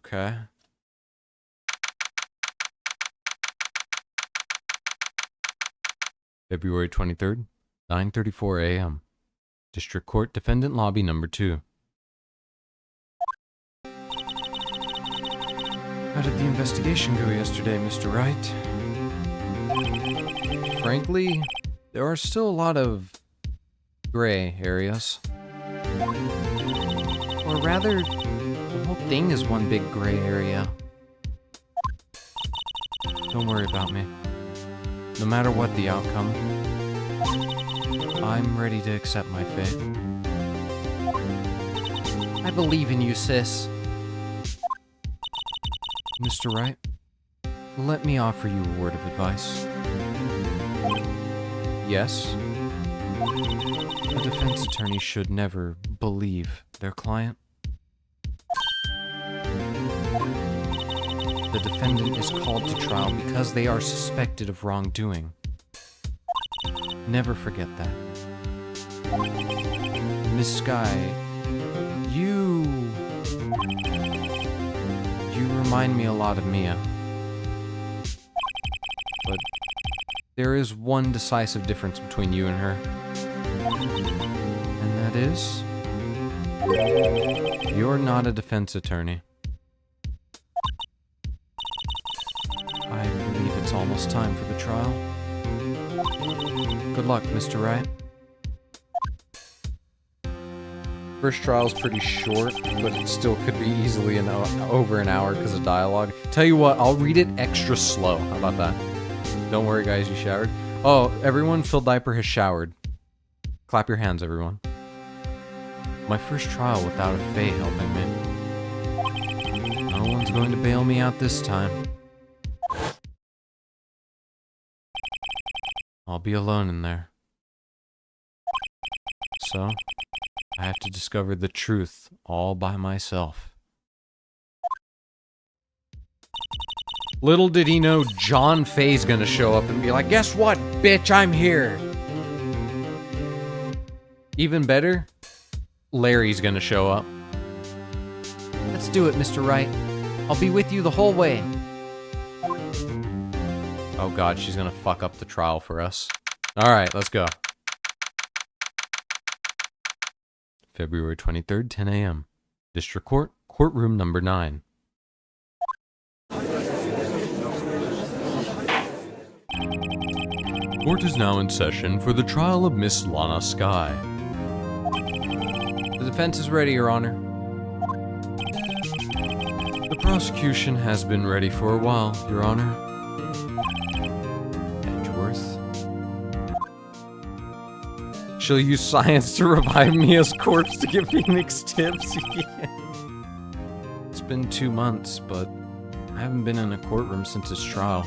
Okay. February 23rd, 9:34 a.m. District Court Defendant Lobby Number 2. How did the investigation go yesterday, Mr. Wright? Frankly, there are still a lot of gray areas. Or rather, the whole thing is one big gray area. Don't worry about me. No matter what the outcome, I'm ready to accept my fate. I believe in you, sis. Mr. Wright, let me offer you a word of advice. Yes, a defense attorney should never believe their client. The defendant is called to trial because they are suspected of wrongdoing. Never forget that. Miss Sky, you remind me a lot of Mia. But there is one decisive difference between you and her. And that is, you're not a defense attorney. I believe it's almost time for the trial. Good luck, Mr. Wright. First trial's pretty short, but it still could be easily over an hour because of dialogue. Tell you what, I'll read it extra slow. How about that? Don't worry, guys, you showered. Oh, everyone, Phil Diaper has showered. Clap your hands, everyone. My first trial without a Fae helping me. No one's going to bail me out this time. I'll be alone in there. So, I have to discover the truth all by myself. Little did he know John Fay's gonna show up and be like, guess what, bitch, I'm here. Even better, Larry's gonna show up. Let's do it, Mr. Wright. I'll be with you the whole way. Oh god, she's gonna fuck up the trial for us. Alright, let's go. February 23rd, 10 a.m. District Court, Courtroom Number 9. Court is now in session for the trial of Miss Lana Sky. The defense is ready, Your Honor. The prosecution has been ready for a while, Your Honor. Edgeworth. She'll use science to revive Mia's corpse to give Phoenix tips. It's been 2 months, but I haven't been in a courtroom since his trial.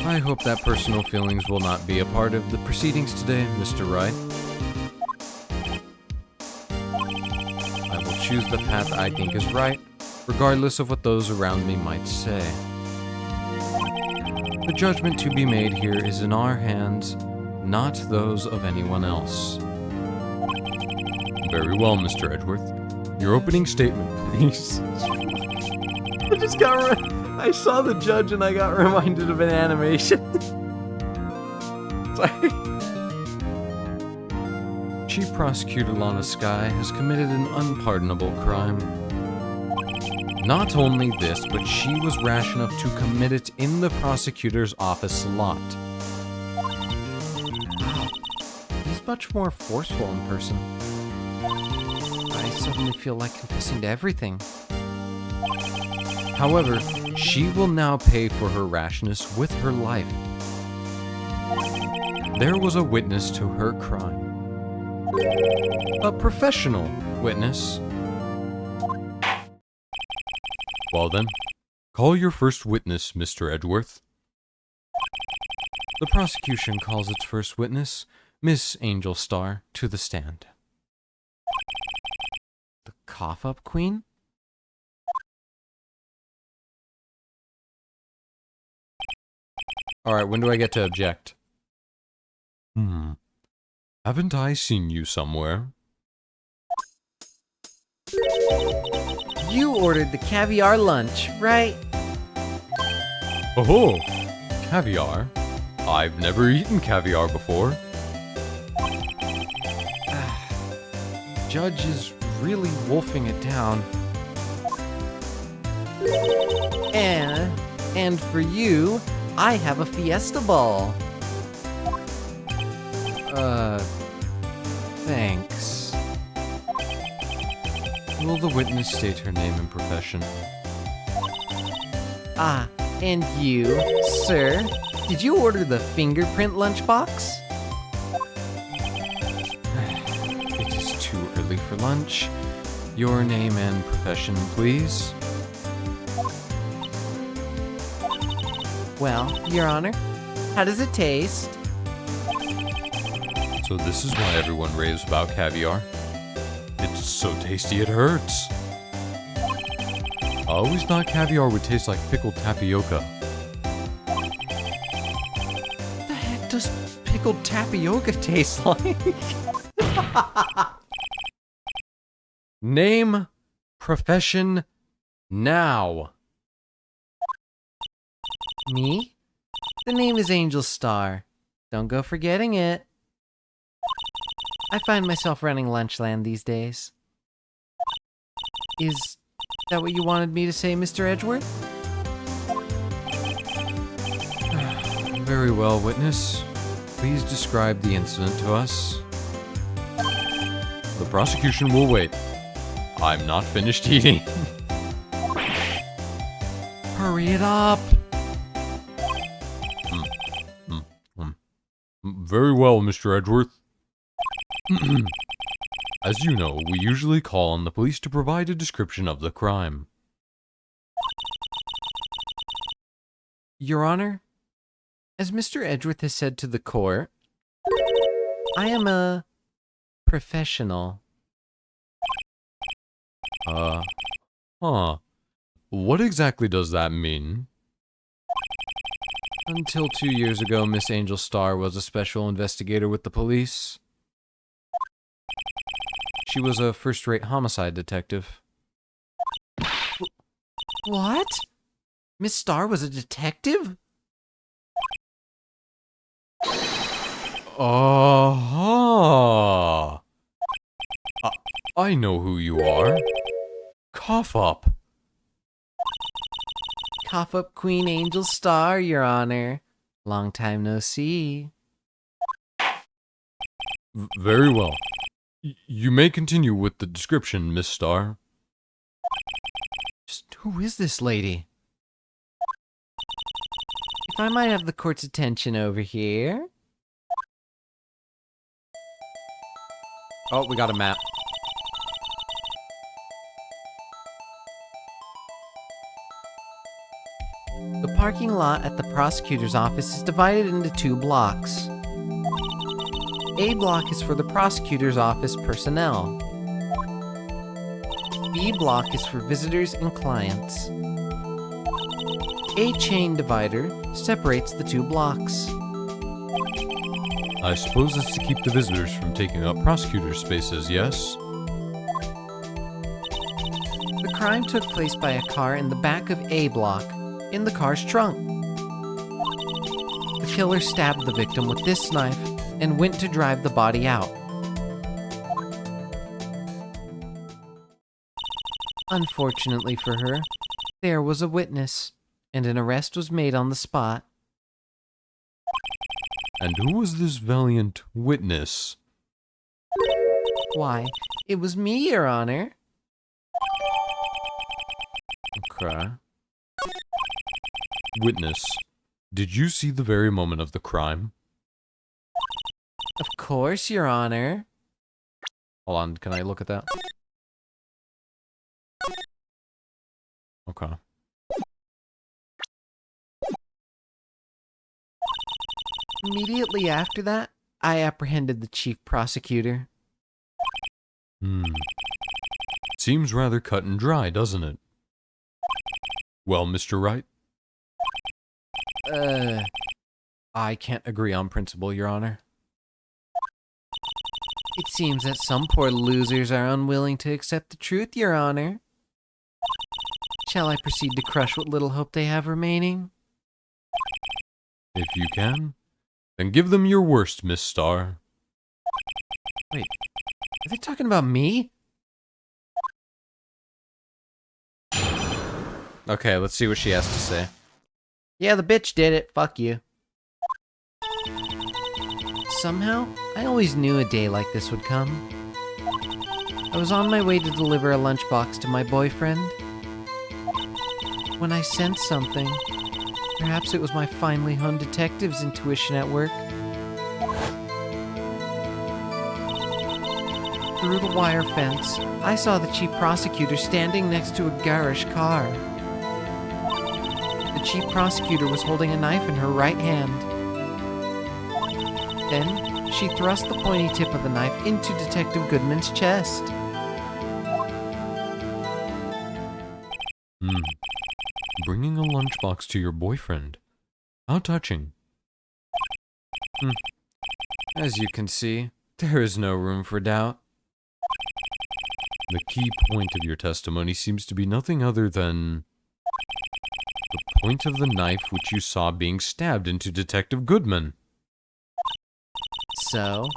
I hope that personal feelings will not be a part of the proceedings today, Mr. Wright. I will choose the path I think is right, regardless of what those around me might say. The judgment to be made here is in our hands, not those of anyone else. Very well, Mr. Edgeworth. Your opening statement, please. I saw the judge and I got reminded of an animation. Sorry. Chief Prosecutor Lana Sky has committed an unpardonable crime. Not only this, but she was rash enough to commit it in the prosecutor's office lot. Wow, he's much more forceful in person. I suddenly feel like confessing to everything. However, she will now pay for her rashness with her life. There was a witness to her crime. A professional witness. Well then, call your first witness, Mr. Edgeworth. The prosecution calls its first witness, Miss Angel Star, to the stand. The cough-up queen? Alright, when do I get to object? Haven't I seen you somewhere? You ordered the caviar lunch, right? Oh, caviar? I've never eaten caviar before. Judge is really wolfing it down. And for you, I have a fiesta ball. Thanks. Will the witness state her name and profession? Ah, and you, sir, did you order the fingerprint lunchbox? It is too early for lunch. Your name and profession, please. Well, Your Honor, how does it taste? So this is why everyone raves about caviar. It's so tasty it hurts. I always thought caviar would taste like pickled tapioca. What the heck does pickled tapioca taste like? Name, profession, now. Me? The name is Angel Star. Don't go forgetting it. I find myself running Lunchland these days. Is that what you wanted me to say, Mr. Edgeworth? Very well, witness. Please describe the incident to us. The prosecution will wait. I'm not finished eating. Hurry it up! Very well, Mr. Edgeworth. As you know, we usually call on the police to provide a description of the crime. Your Honor, as Mr. Edgeworth has said to the court, I am a professional. What exactly does that mean? Until 2 years ago, Miss Angel Star was a special investigator with the police. She was a first-rate homicide detective. What? Miss Star was a detective? I know who you are. Cough up. Cough up Queen Angel Star, Your Honor. Long time no see. Very well. You may continue with the description, Miss Star. Just who is this lady? If I might have the court's attention over here. Oh, we got a map. The parking lot at the prosecutor's office is divided into 2 blocks. A block is for the prosecutor's office personnel. B block is for visitors and clients. A chain divider separates the 2 blocks. I suppose it's to keep the visitors from taking up prosecutor spaces, yes? The crime took place by a car in the back of A block, in the car's trunk. The killer stabbed the victim with this knife and went to drive the body out. Unfortunately for her, there was a witness, and an arrest was made on the spot. And who was this valiant witness? Why, it was me, Your Honor. Okay. Witness, did you see the very moment of the crime? Of course, Your Honor. Hold on, can I look at that? Okay. Immediately after that, I apprehended the chief prosecutor. Seems rather cut and dry, doesn't it? Well, Mr. Wright? I can't agree on principle, Your Honor. It seems that some poor losers are unwilling to accept the truth, Your Honor. Shall I proceed to crush what little hope they have remaining? If you can, then give them your worst, Miss Star. Wait, are they talking about me? Okay, let's see what she has to say. Yeah, the bitch did it. Fuck you. Somehow, I always knew a day like this would come. I was on my way to deliver a lunchbox to my boyfriend when I sensed something. Perhaps it was my finely honed detective's intuition at work. Through the wire fence, I saw the chief prosecutor standing next to a garish car. The chief prosecutor was holding a knife in her right hand. Then, she thrust the pointy tip of the knife into Detective Goodman's chest. Bringing a lunchbox to your boyfriend. How touching. As you can see, there is no room for doubt. The key point of your testimony seems to be nothing other than the point of the knife which you saw being stabbed into Detective Goodman. So,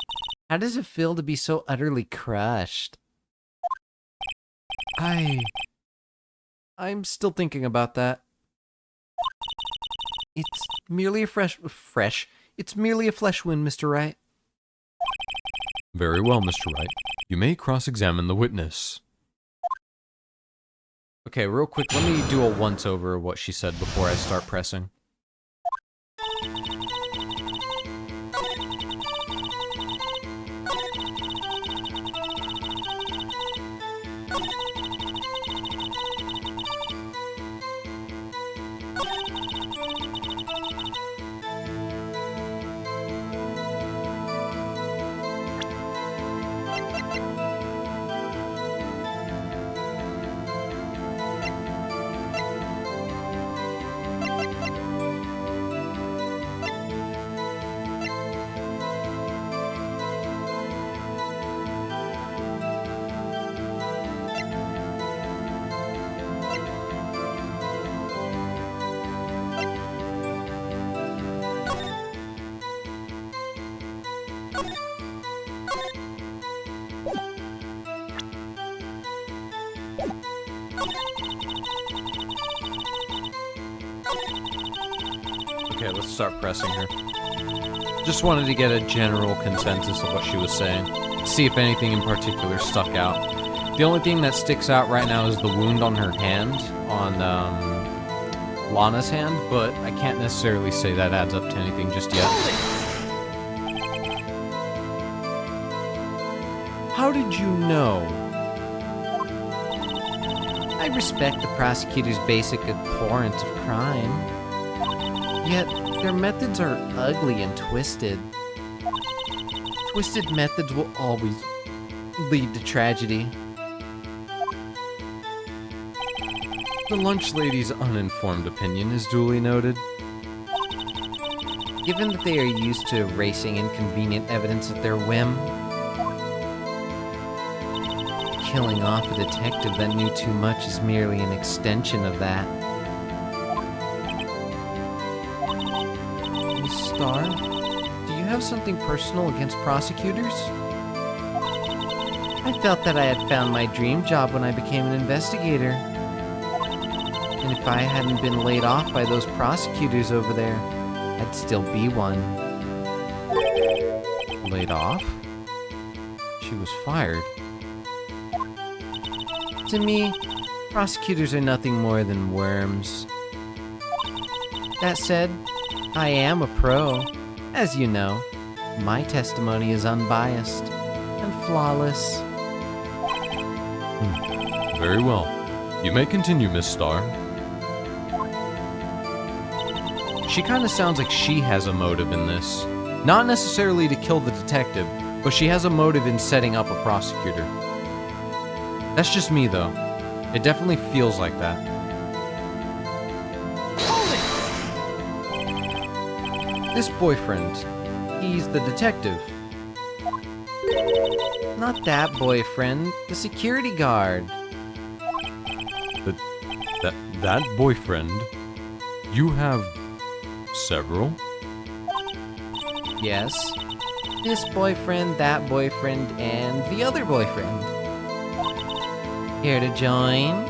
how does it feel to be so utterly crushed? I'm still thinking about that. It's merely a It's merely a flesh wound, Mr. Wright. Very well, Mr. Wright. You may cross-examine the witness. Okay, real quick, let me do a once-over of what she said before I start pressing. Okay, let's start pressing her. Just wanted to get a general consensus of what she was saying. See if anything in particular stuck out. The only thing that sticks out right now is the wound on her hand, on Lana's hand, but I can't necessarily say that adds up to anything just yet. How did you know? I respect the prosecutor's basic abhorrence of crime. Yet, their methods are ugly and twisted. Twisted methods will always lead to tragedy. The lunch lady's uninformed opinion is duly noted. Given that they are used to erasing inconvenient evidence at their whim, killing off a detective that knew too much is merely an extension of that. Star, do you have something personal against prosecutors? I felt that I had found my dream job when I became an investigator. And if I hadn't been laid off by those prosecutors over there, I'd still be one. Laid off? She was fired. To me, prosecutors are nothing more than worms. That said, I am a pro. As you know, my testimony is unbiased and flawless. Very well. You may continue, Miss Star. She kind of sounds like she has a motive in this. Not necessarily to kill the detective, but she has a motive in setting up a prosecutor. That's just me, though. It definitely feels like that. This boyfriend, he's the detective. Not that boyfriend, the security guard. That boyfriend? You have several? Yes. This boyfriend, that boyfriend, and the other boyfriend. Here to join?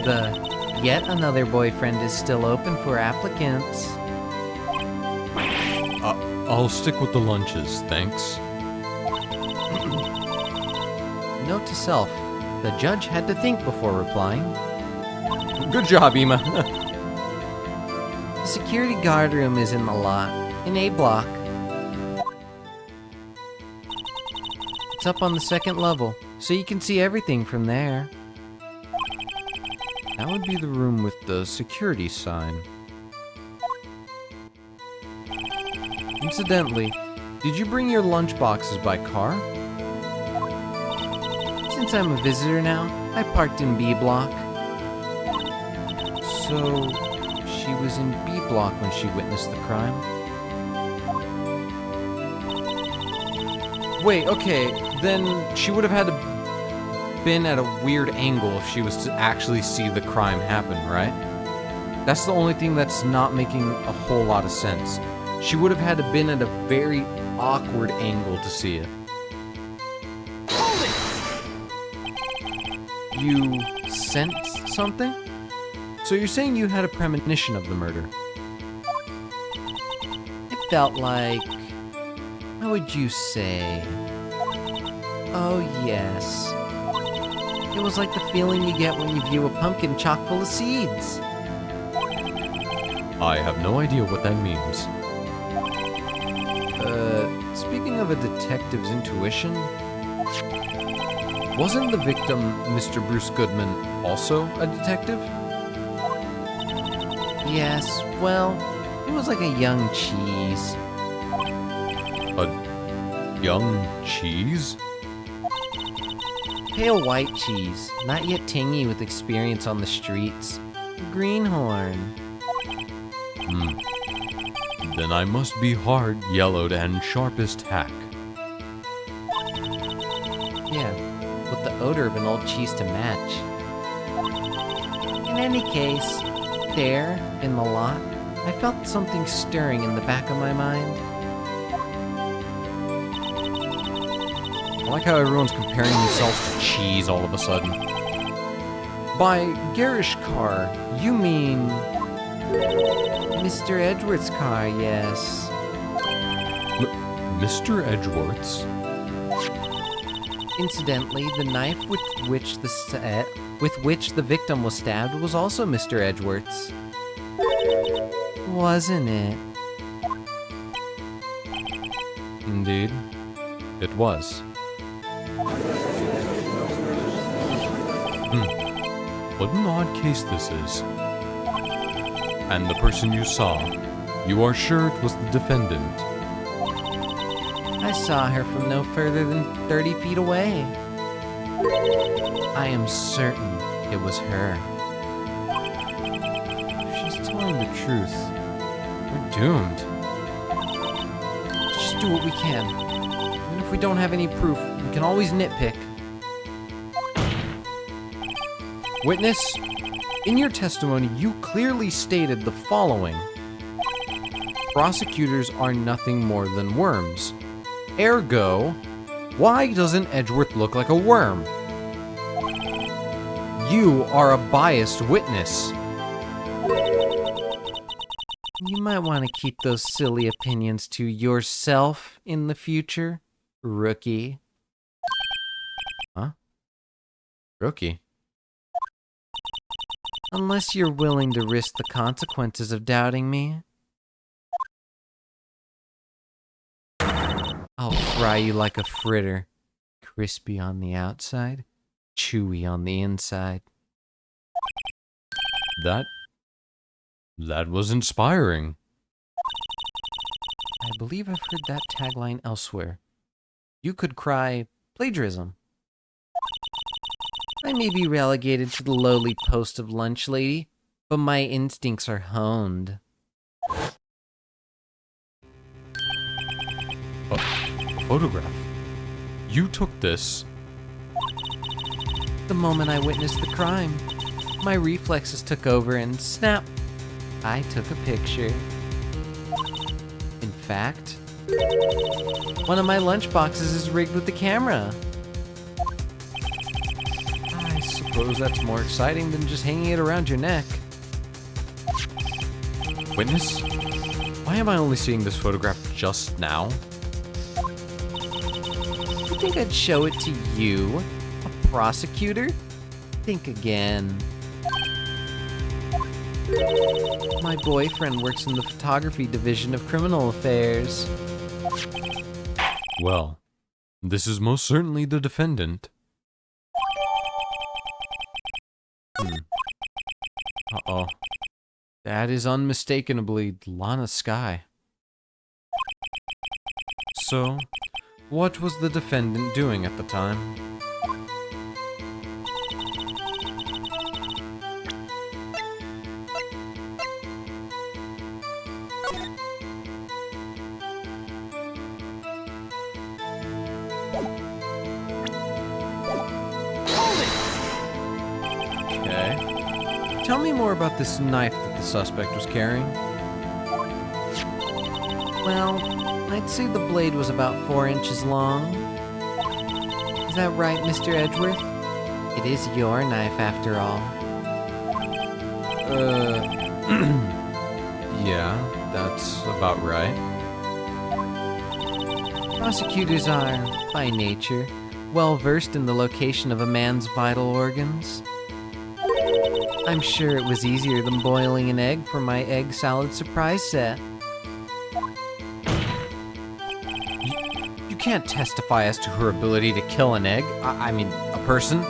The yet another boyfriend is still open for applicants. I'll stick with the lunches, thanks. Note to self, the judge had to think before replying. Good job, Ema. The security guard room is in the lot, in A block. It's up on the second level, so you can see everything from there. That would be the room with the security sign. Incidentally, did you bring your lunch boxes by car? Since I'm a visitor now, I parked in B block. So, she was in B block when she witnessed the crime? Wait, okay, then she would have had to been at a weird angle if she was to actually see the crime happen, right? That's the only thing that's not making a whole lot of sense. She would have had to been at a very awkward angle to see it. You sensed something? So you're saying you had a premonition of the murder? It felt like... how would you say? Oh yes. It was like the feeling you get when you view a pumpkin chock full of seeds. I have no idea what that means. Speaking of a detective's intuition, wasn't the victim, Mr. Bruce Goodman, also a detective? yes, well, he was like a young cheese. A young cheese? Pale white cheese, not yet tingy with experience on the streets. Greenhorn. Then I must be hard, yellowed, and sharp as tack. Yeah, with the odor of an old cheese to match. In any case, there, in the lot, I felt something stirring in the back of my mind. I like how everyone's comparing themselves to cheese all of a sudden. By garish car, you mean... Mr. Edwards' car, yes. Mr. Edgeworth's? Incidentally, the knife with which the victim was stabbed was also Mr. Edgeworth's. Wasn't it? Indeed, it was. What an odd case this is. And the person you saw, you are sure it was the defendant? I saw her from no further than 30 feet away. I am certain it was her. If she's telling the truth, we're doomed. Let's just do what we can. Even if we don't have any proof, we can always nitpick. Witness, in your testimony, you clearly stated the following. Prosecutors are nothing more than worms. Ergo, why doesn't Edgeworth look like a worm? You are a biased witness. You might want to keep those silly opinions to yourself in the future, rookie. Huh? Rookie? Unless you're willing to risk the consequences of doubting me. I'll fry you like a fritter. Crispy on the outside, chewy on the inside. That was inspiring. I believe I've heard that tagline elsewhere. You could cry plagiarism. I may be relegated to the lowly post of lunch lady, but my instincts are honed. A photograph. You took this. The moment I witnessed the crime, my reflexes took over and snap, I took a picture. In fact, one of my lunch boxes is rigged with the camera. I suppose that's more exciting than just hanging it around your neck. Witness? Why am I only seeing this photograph just now? You think I'd show it to you, a prosecutor? Think again. My boyfriend works in the photography division of criminal affairs. Well, this is most certainly the defendant. Uh-oh. That is unmistakably Lana Skye. So, what was the defendant doing at the time? Okay. Tell me more about this knife that the suspect was carrying. Well, I'd say the blade was about 4 inches long. Is that right, Mr. Edgeworth? It is your knife, after all. Yeah, that's about right. Prosecutors are, by nature, well versed in the location of a man's vital organs. I'm sure it was easier than boiling an egg for my egg salad surprise set. You can't testify as to her ability to kill an egg. I mean, a person.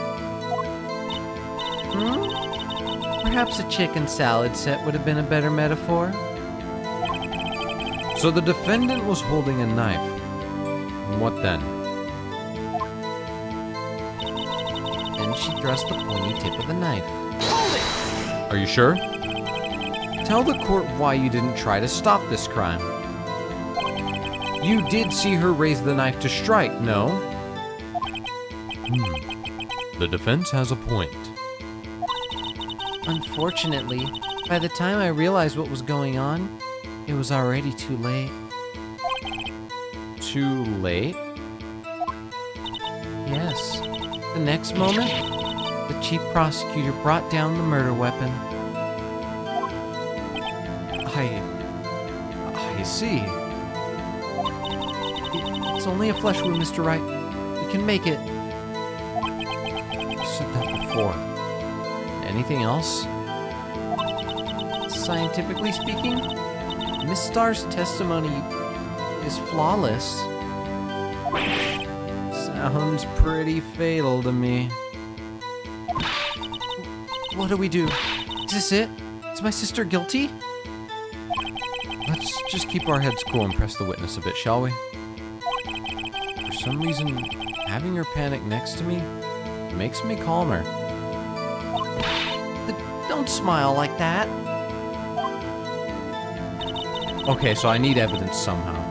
Perhaps a chicken salad set would have been a better metaphor. So the defendant was holding a knife. What then? Then she thrust the pointy tip of the knife. Are you sure? Tell the court why you didn't try to stop this crime. You did see her raise the knife to strike, no? The defense has a point. Unfortunately, by the time I realized what was going on, it was already too late. Too late? Yes. The next moment, the chief prosecutor brought down the murder weapon. I see. It's only a flesh wound, Mr. Wright. We can make it. You said that before. Anything else? Scientifically speaking, Miss Starr's testimony is flawless. Sounds pretty fatal to me. What do we do? Is this it? Is my sister guilty? Let's just keep our heads cool and press the witness a bit, shall we? For some reason, having her panic next to me makes me calmer. Don't smile like that. Okay, so I need evidence somehow.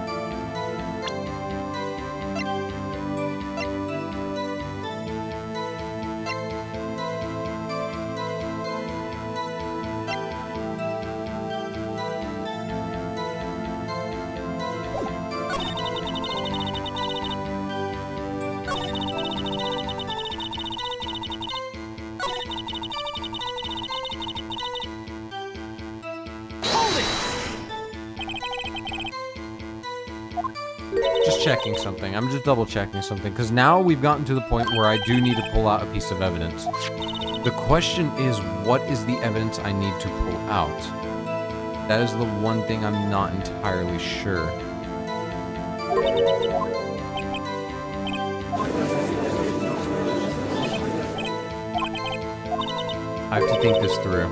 Just checking something. I'm just double checking something because now we've gotten to the point where I do need to pull out a piece of evidence. The question is, what is the evidence I need to pull out? That is the one thing I'm not entirely sure. I have to think this through.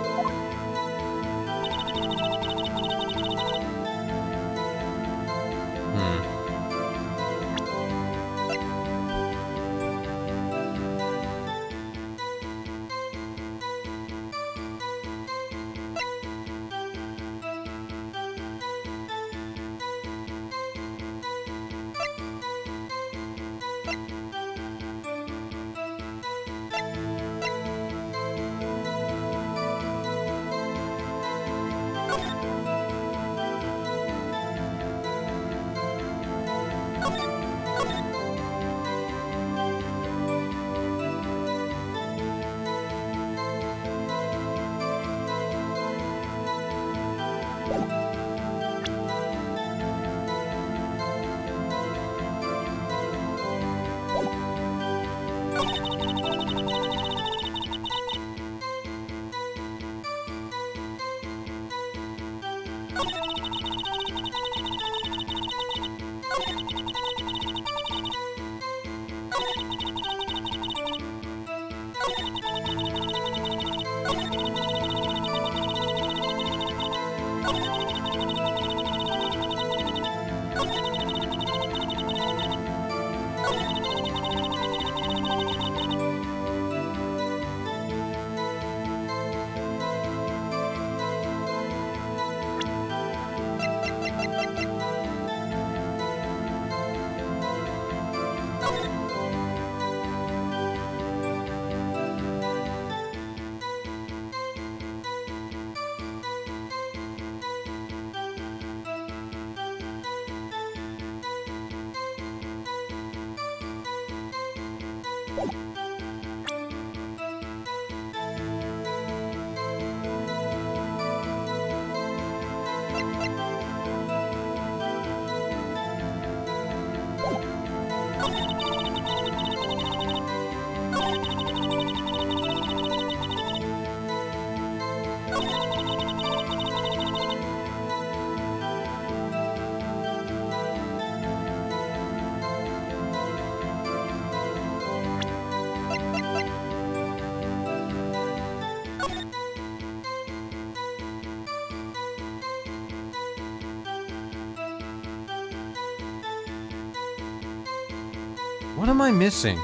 What am I missing?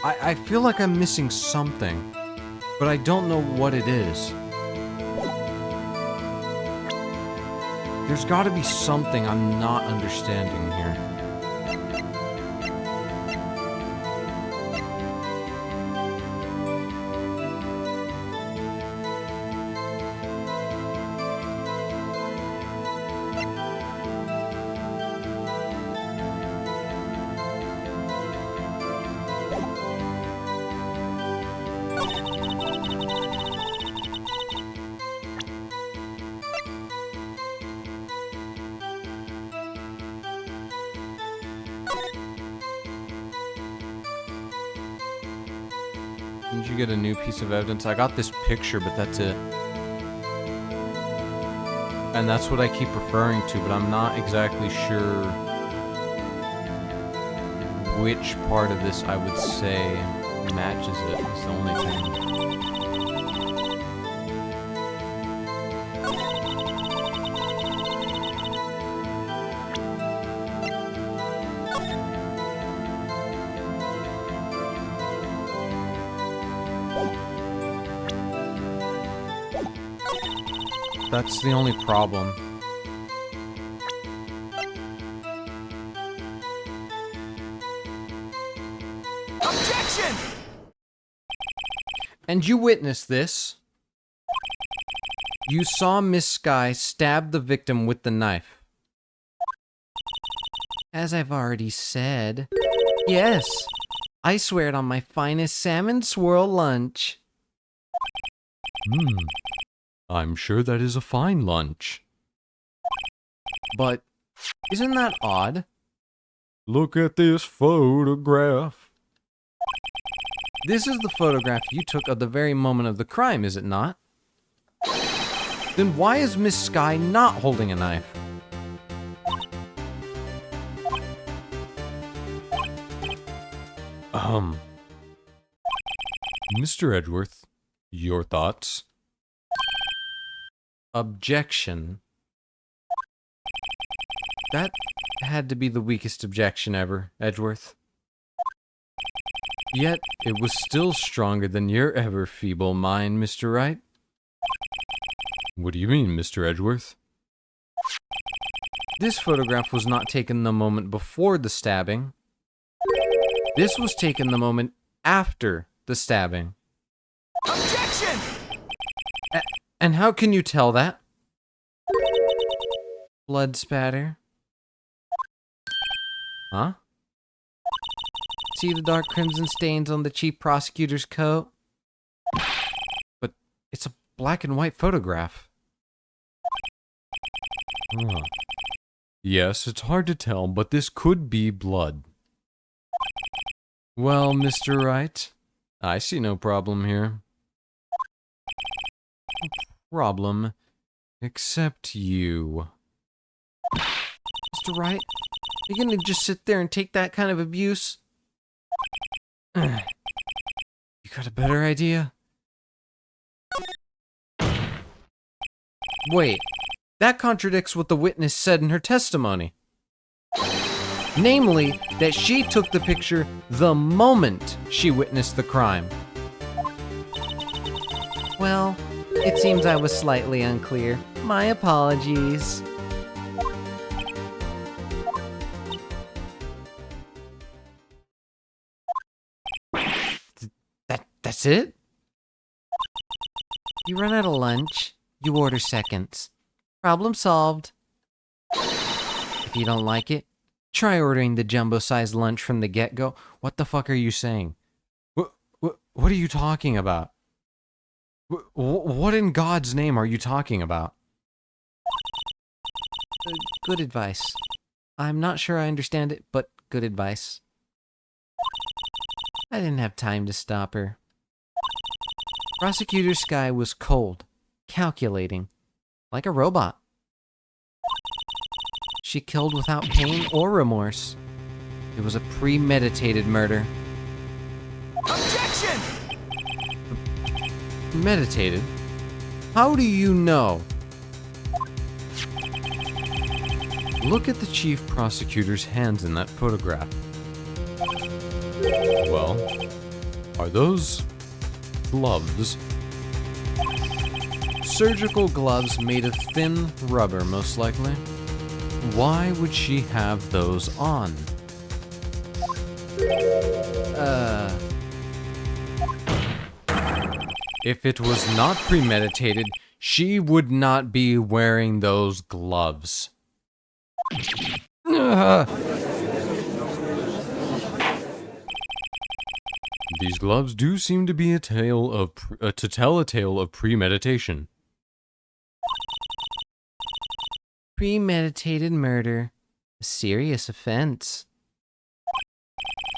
I feel like I'm missing something, but I don't know what it is. There's gotta be something I'm not understanding here. Did you get a new piece of evidence? I got this picture, but that's it. And that's what I keep referring to, but I'm not exactly sure which part of this I would say matches it. It's the only thing. That's the only problem. Objection! And you witnessed this. You saw Miss Sky stab the victim with the knife. As I've already said. Yes, I swear it on my finest salmon swirl lunch. I'm sure that is a fine lunch. But isn't that odd? Look at this photograph. This is the photograph you took of the very moment of the crime, is it not? Then why is Miss Sky not holding a knife? Mr. Edgeworth, your thoughts? Objection. That had to be the weakest objection ever, Edgeworth. Yet, it was still stronger than your ever feeble mind, Mr. Wright. What do you mean, Mr. Edgeworth? This photograph was not taken the moment before the stabbing. This was taken the moment after the stabbing. Objection! And how can you tell that? Blood spatter. Huh? See the dark crimson stains on the chief prosecutor's coat? But it's a black and white photograph. Huh. Yes, it's hard to tell, but this could be blood. Well, Mr. Wright, I see no problem here. Problem, except you. Mr. Wright, are you gonna just sit there and take that kind of abuse? You got a better idea? Wait, that contradicts what the witness said in her testimony. Namely, that she took the picture the moment she witnessed the crime. Well, it seems I was slightly unclear. My apologies. That's it? You run out of lunch, you order seconds. Problem solved. If you don't like it, try ordering the jumbo-sized lunch from the get-go. What the fuck are you saying? What are you talking about? What in God's name are you talking about? Good advice. I'm not sure I understand it, but good advice. I didn't have time to stop her. Prosecutor Sky was cold, calculating, like a robot. She killed without pain or remorse. It was a premeditated murder. Objection! Meditated? How do you know? Look at the chief prosecutor's hands in that photograph. Well, are those gloves? Surgical gloves made of thin rubber, most likely. Why would she have those on? If it was not premeditated, she would not be wearing those gloves. These gloves do seem to be to tell a tale of premeditation. Premeditated murder. A serious offense.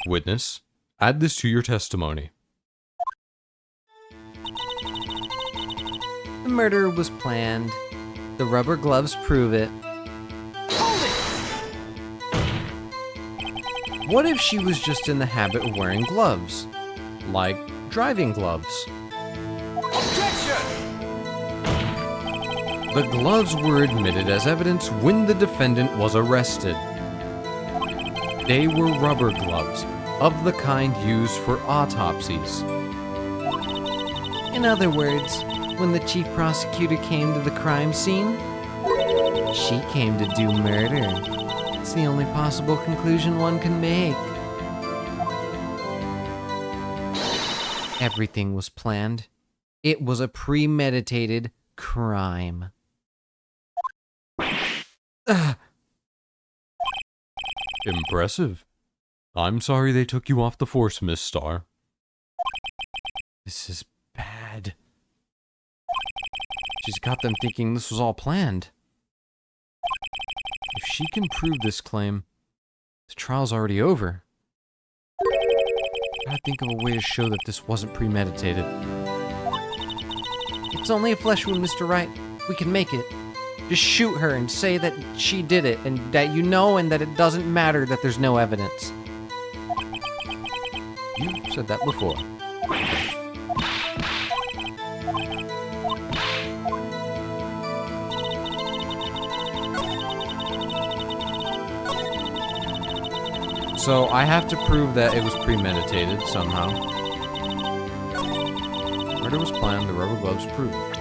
Witness, add this to your testimony. The murder was planned. The rubber gloves prove it. Hold it! What if she was just in the habit of wearing gloves? Like driving gloves. Objection! The gloves were admitted as evidence when the defendant was arrested. They were rubber gloves, of the kind used for autopsies. In other words, when the chief prosecutor came to the crime scene, she came to do murder. It's the only possible conclusion one can make. Everything was planned. It was a premeditated crime. Impressive. I'm sorry they took you off the force, Miss Starr. This is bad. She's got them thinking this was all planned. If she can prove this claim, the trial's already over. Gotta think of a way to show that this wasn't premeditated. It's only a flesh wound, Mr. Wright. We can make it. Just shoot her and say that she did it, and that you know, and that it doesn't matter that there's no evidence. You said that before. So I have to prove that it was premeditated somehow. Murder was planned, the rubber gloves proved it.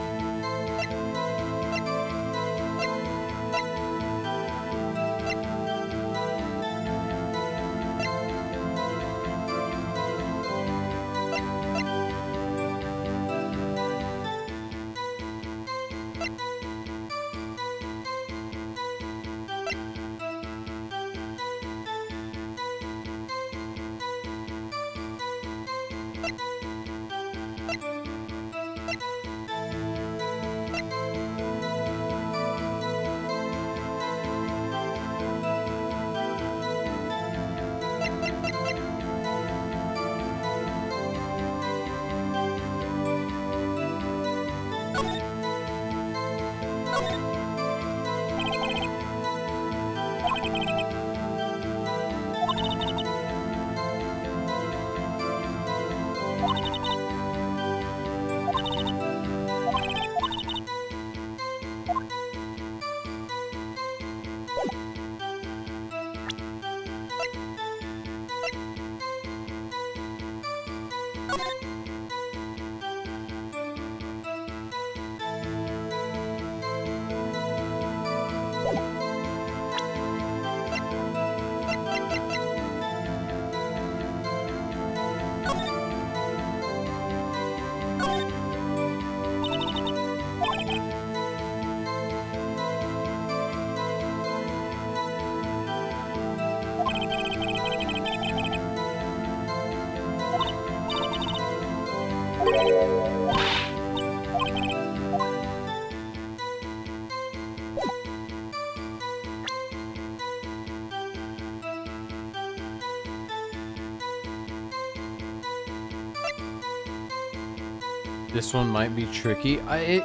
This one might be tricky. I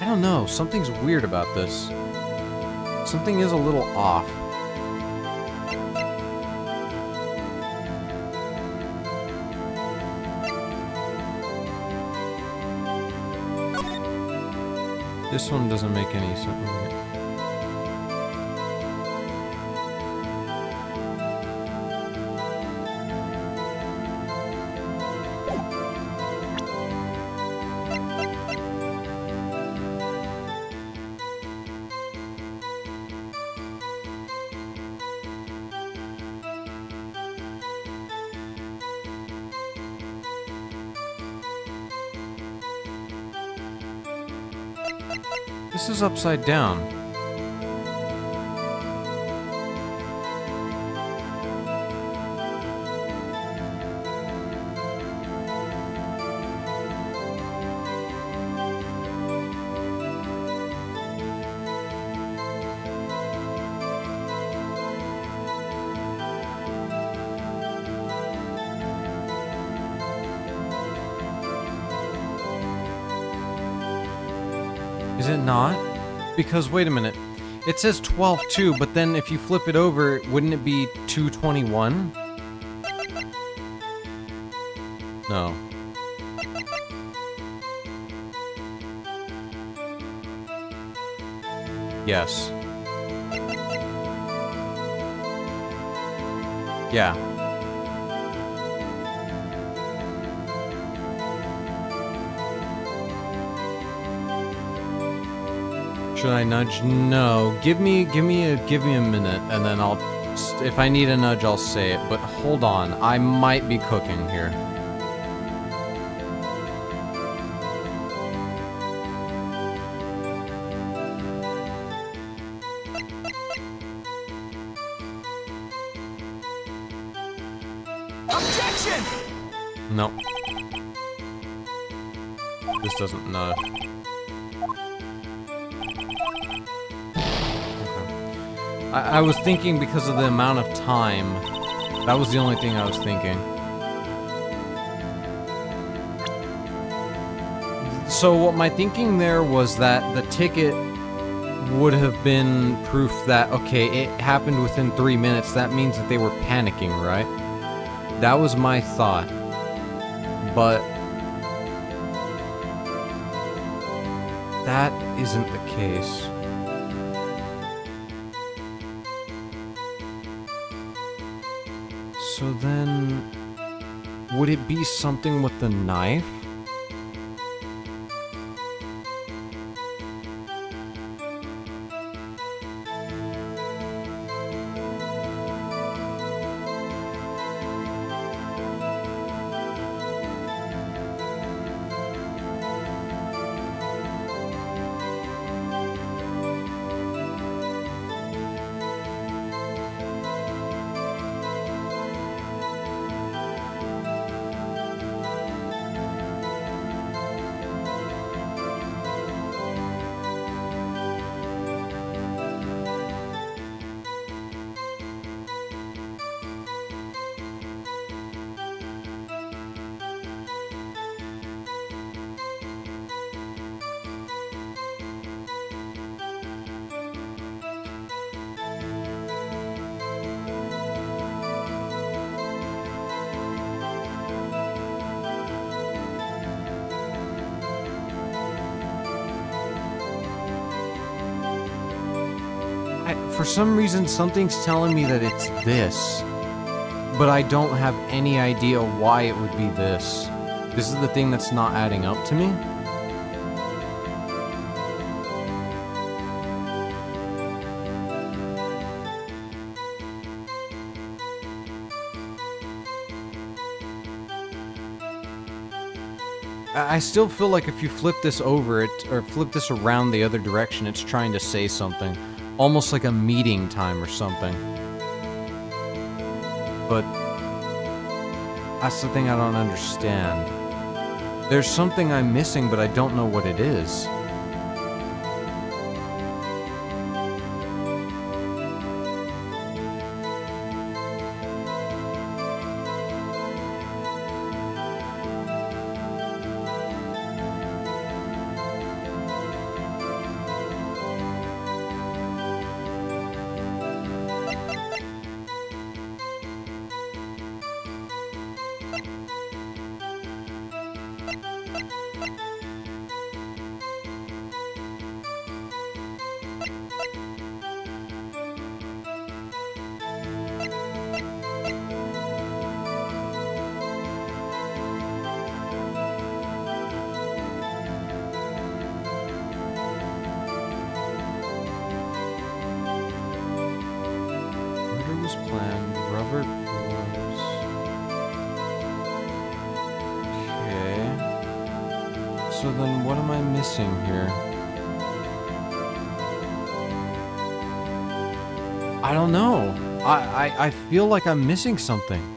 don't know. Something's weird about this. Something is a little off. This one doesn't make any sense. This is upside down. Is it not? Because, wait a minute. It says 12-2, but then if you flip it over, wouldn't it be 221? No. Yes. Yeah. Should I nudge? No. Give me a minute, and then I'll. If I need a nudge, I'll say it. But hold on, I might be cooking here. Objection! No. This doesn't. No. I was thinking because of the amount of time. That was the only thing I was thinking. So what my thinking there was that the ticket would have been proof that, okay, it happened within 3 minutes. That means that they were panicking, right? That was my thought. But that isn't the case. So then, would it be something with the knife? For some reason, something's telling me that it's this. But I don't have any idea why it would be this. This is the thing that's not adding up to me. I still feel like if you flip this over it, or flip this around the other direction, it's trying to say something. Almost like a meeting time or something. But that's the thing I don't understand. There's something I'm missing, but I don't know what it is. So then what am I missing here? I don't know. I feel like I'm missing something.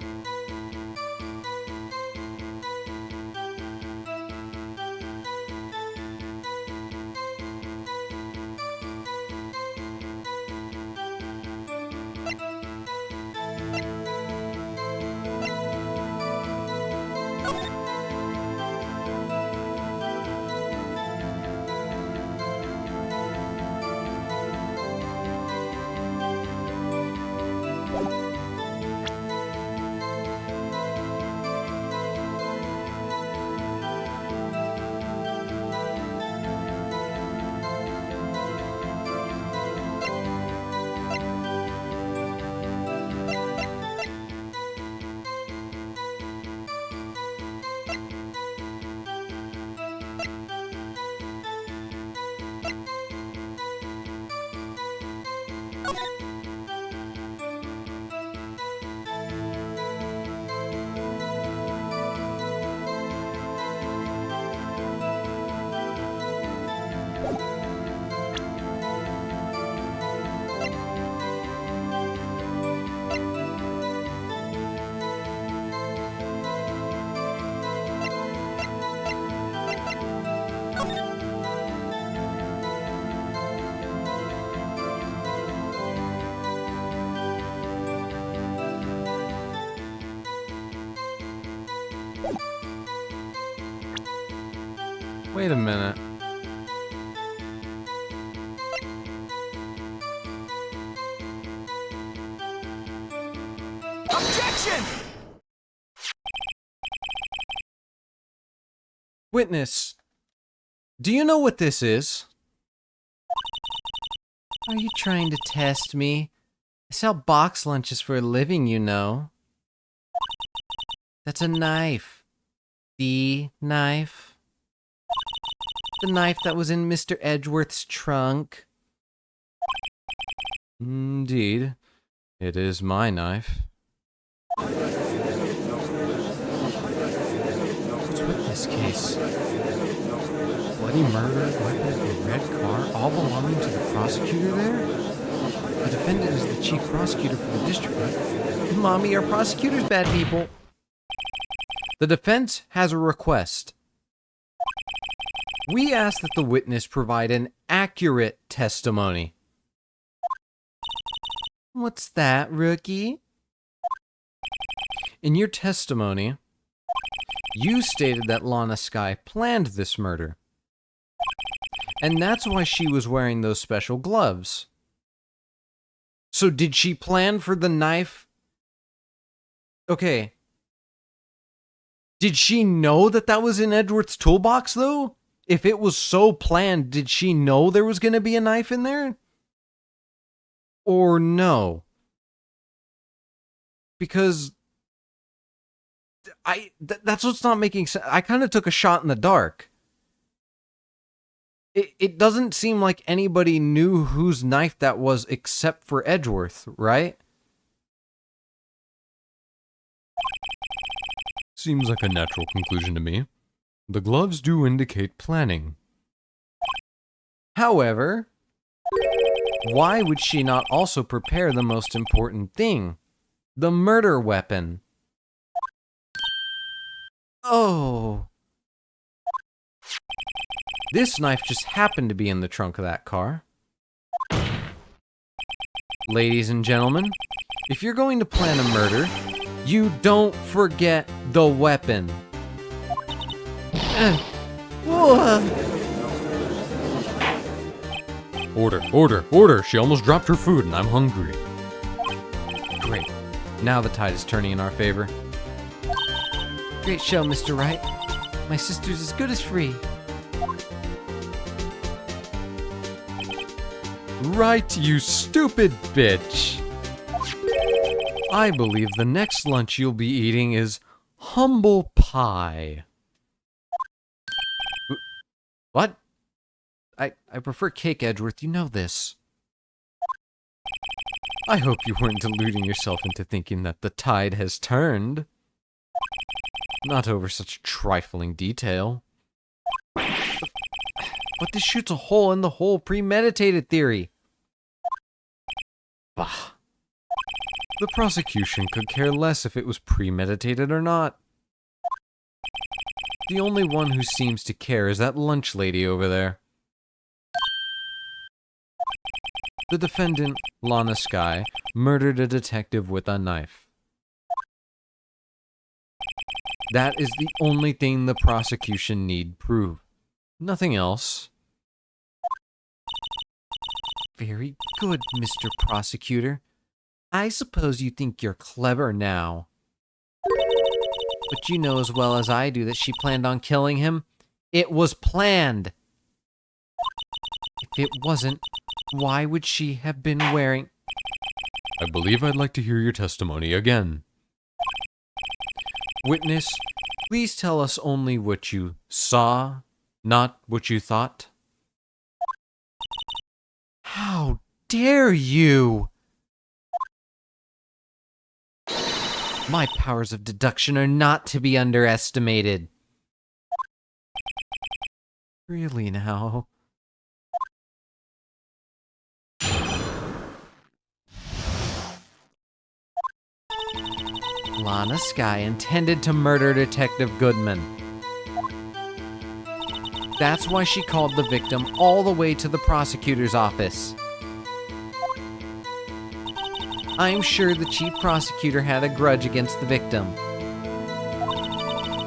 Wait a minute. Objection! Witness, do you know what this is? Are you trying to test me? I sell box lunches for a living, you know. That's a knife. The knife. The knife that was in Mr. Edgeworth's trunk. Indeed. It is my knife. What's with this case? Bloody murder, weapon, a red car, all belonging to the prosecutor there? The defendant is the chief prosecutor for the district, right? Mommy, are prosecutors bad people? The defense has a request. We ask that the witness provide an accurate testimony. What's that, rookie? In your testimony, you stated that Lana Skye planned this murder. And that's why she was wearing those special gloves. So did she plan for the knife? Okay. Did she know that that was in Edward's toolbox, though? If it was so planned, did she know there was going to be a knife in there? Or no? Because that's what's not making sense. I kind of took a shot in the dark. It doesn't seem like anybody knew whose knife that was except for Edgeworth, right? Seems like a natural conclusion to me. The gloves do indicate planning. However, why would she not also prepare the most important thing? The murder weapon. Oh. This knife just happened to be in the trunk of that car. Ladies and gentlemen, if you're going to plan a murder, you don't forget the weapon. Order. She almost dropped her food and I'm hungry. Great. Now the tide is turning in our favor. Great show, Mr. Wright. My sister's as good as free. Right, you stupid bitch. I believe the next lunch you'll be eating is humble pie. What? I prefer cake, Edgeworth. You know this. I hope you weren't deluding yourself into thinking that the tide has turned. Not over such trifling detail. But this shoots a hole in the whole premeditated theory. Bah. The prosecution could care less if it was premeditated or not. The only one who seems to care is that lunch lady over there. The defendant, Lana Skye, murdered a detective with a knife. That is the only thing the prosecution need prove. Nothing else. Very good, Mr. Prosecutor. I suppose you think you're clever now. But you know as well as I do that she planned on killing him. It was planned. If it wasn't, why would she have been wearing... I believe I'd like to hear your testimony again. Witness, please tell us only what you saw, not what you thought. How dare you! My powers of deduction are not to be underestimated. Really now? Lana Skye intended to murder Detective Goodman. That's why she called the victim all the way to the prosecutor's office. I'm sure the chief prosecutor had a grudge against the victim.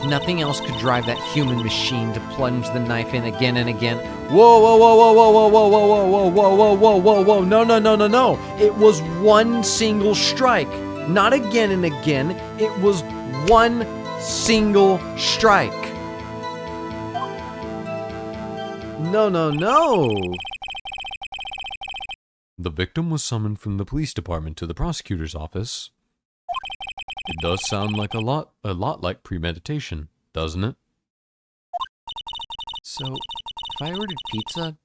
Nothing else could drive that human machine to plunge the knife in again and again. Whoa, whoa, whoa, whoa, whoa, whoa, whoa, whoa, whoa, whoa, whoa, whoa, whoa, whoa, no, no, no, no, no. It was one single strike. Not again and again. It was one single strike. No, no, no. The victim was summoned from the police department to the prosecutor's office. It does sound like a lot like premeditation, doesn't it? So, if I ordered pizza,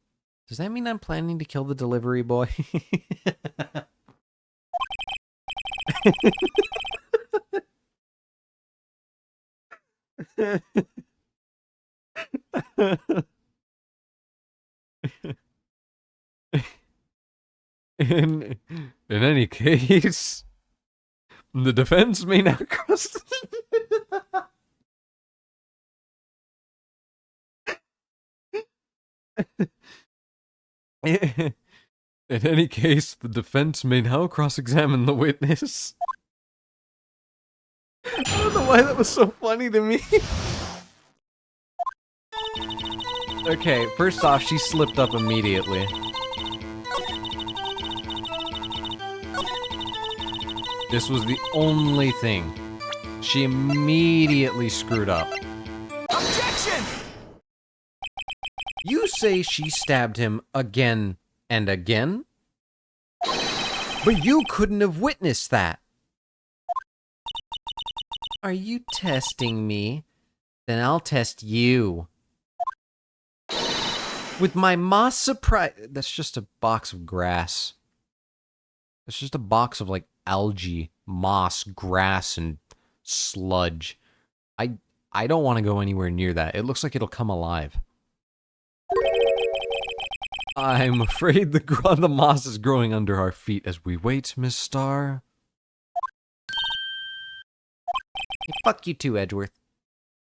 does that mean I'm planning to kill the delivery boy? In any case, the defense may now cross. In any case, the defense may now cross-examine the witness. I don't know why that was so funny to me. Okay, first off, she slipped up immediately. This was the only thing. She immediately screwed up. Objection! You say she stabbed him again and again? But you couldn't have witnessed that. Are you testing me? Then I'll test you. With my moss surprise... That's just a box of grass. It's just a box of, like, algae, moss, grass, and sludge. I don't want to go anywhere near that. It looks like it'll come alive. I'm afraid the moss is growing under our feet as we wait, Miss Starr. Hey, fuck you too, Edgeworth.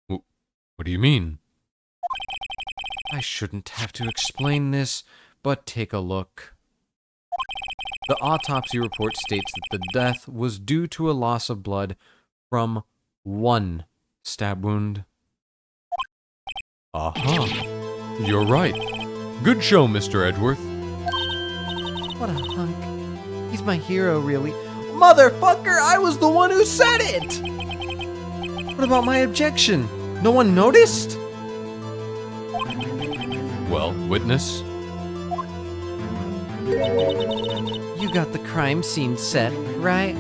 What do you mean? I shouldn't have to explain this, but take a look. The autopsy report states that the death was due to a loss of blood from one stab wound. Aha. You're right. Good show, Mr. Edgeworth. What a hunk. He's my hero, really. Motherfucker, I was the one who said it! What about my objection? No one noticed? Well, witness? You got the crime scene set, right?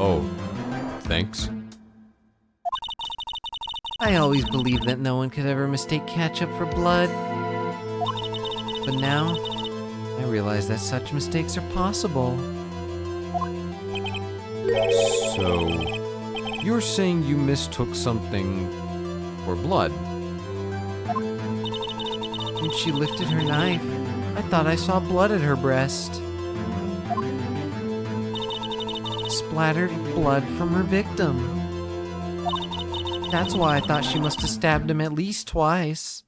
Oh, thanks. I always believed that no one could ever mistake ketchup for blood. But now, I realize that such mistakes are possible. So, you're saying you mistook something for blood? When she lifted her knife, I thought I saw blood at her breast. Splattered blood from her victim. That's why I thought she must have stabbed him at least twice.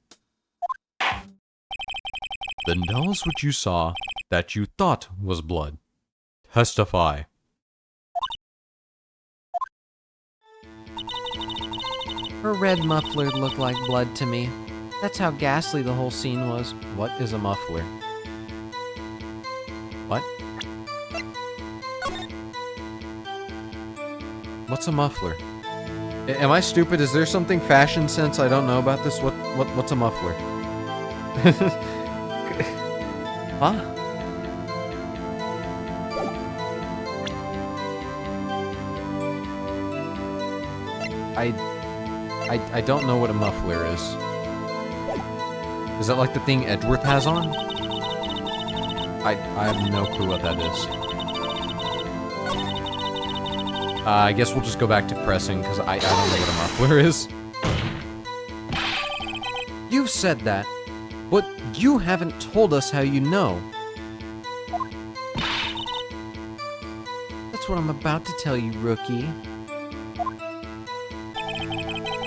Then tell us what you saw that you thought was blood. Testify. Her red muffler looked like blood to me. That's how ghastly the whole scene was. What is a muffler? What? What's a muffler? Am I stupid? Is there something fashion sense I don't know about this? What's a muffler? Huh? I don't know what a muffler is. Is that like the thing Edgeworth has on? I have no clue what that is. I guess we'll just go back to pressing, because I don't know what a muffler is. You've said that, but you haven't told us how you know. That's what I'm about to tell you, rookie.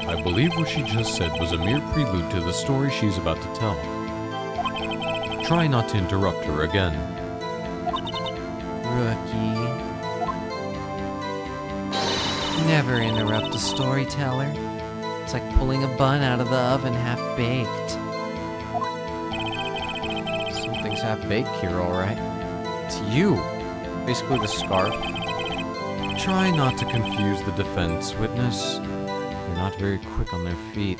I believe what she just said was a mere prelude to the story she's about to tell. Try not to interrupt her again. Rookie. Never interrupt a storyteller. It's like pulling a bun out of the oven half-baked. Something's half-baked here, alright. It's you. Basically the scarf. Try not to confuse the defense, witness. They're not very quick on their feet.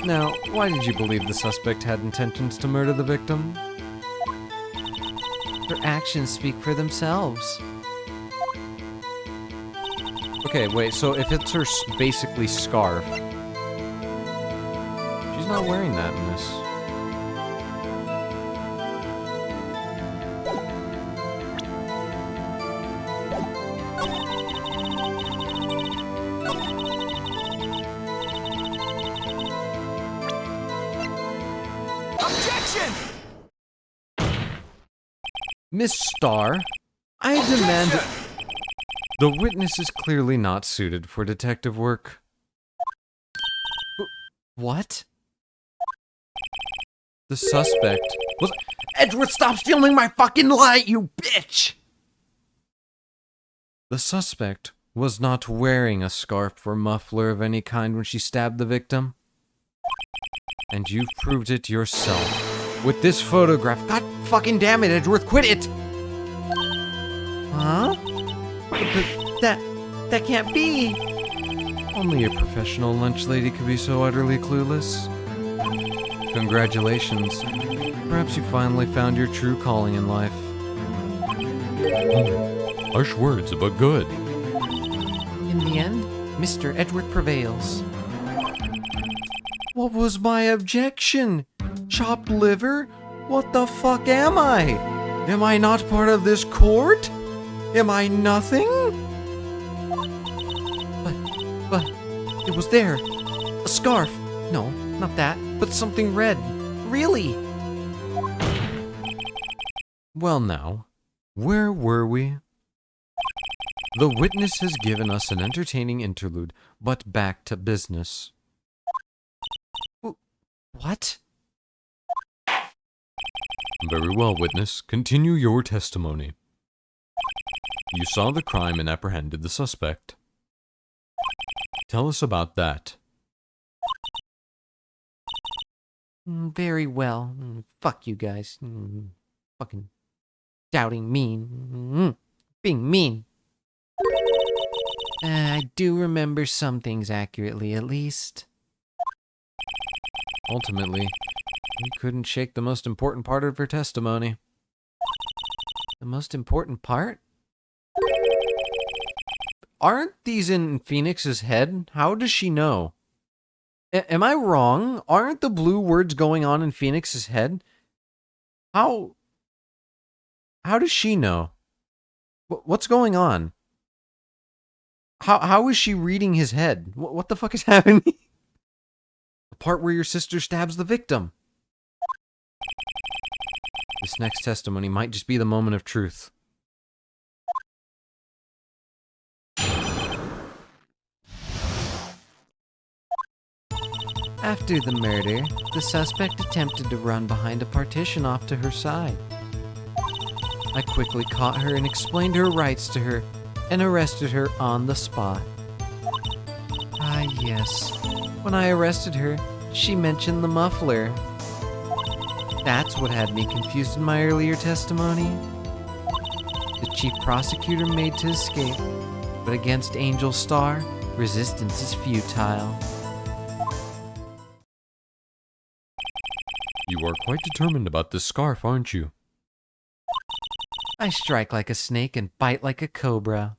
Now, why did you believe the suspect had intentions to murder the victim? Her actions speak for themselves. Okay, wait, so if it's her basically scarf, she's not wearing that in this. Objection! Miss Starr, I demand... The witness is clearly not suited for detective work. What? The suspect was... Edgeworth, stop stealing my fucking light, you bitch! The suspect was not wearing a scarf or muffler of any kind when she stabbed the victim. And you've proved it yourself. With this photograph. God fucking damn it, Edgeworth, quit it! Huh? But that can't be. Only a professional lunch lady could be so utterly clueless. Congratulations. Perhaps you finally found your true calling in life. Harsh words, but good. In the end, Mr. Edgeworth prevails. What was my objection? Chopped liver? What the fuck am I? Am I not part of this court? Am I nothing? But it was there. A scarf. No, not that, but something red. Really? Well now, where were we? The witness has given us an entertaining interlude, but back to business. What? Very well, witness. Continue your testimony. You saw the crime and apprehended the suspect. Tell us about that. Very well. Fuck you guys. Fucking doubting mean. Being mean. I do remember some things accurately, at least. Ultimately, you couldn't shake the most important part of her testimony. The most important part? Aren't these in Phoenix's head? How does she know? Am I wrong? Aren't the blue words going on in Phoenix's head? How does she know? What's going on? How is she reading his head? What the fuck is happening? part where your sister stabs the victim. This next testimony might just be the moment of truth. After the murder, the suspect attempted to run behind a partition off to her side. I quickly caught her and explained her rights to her and arrested her on the spot. Ah, yes. When I arrested her, she mentioned the muffler. That's what had me confused in my earlier testimony. The chief prosecutor made to escape, but against Angel Star, resistance is futile. You are quite determined about this scarf, aren't you? I strike like a snake and bite like a cobra.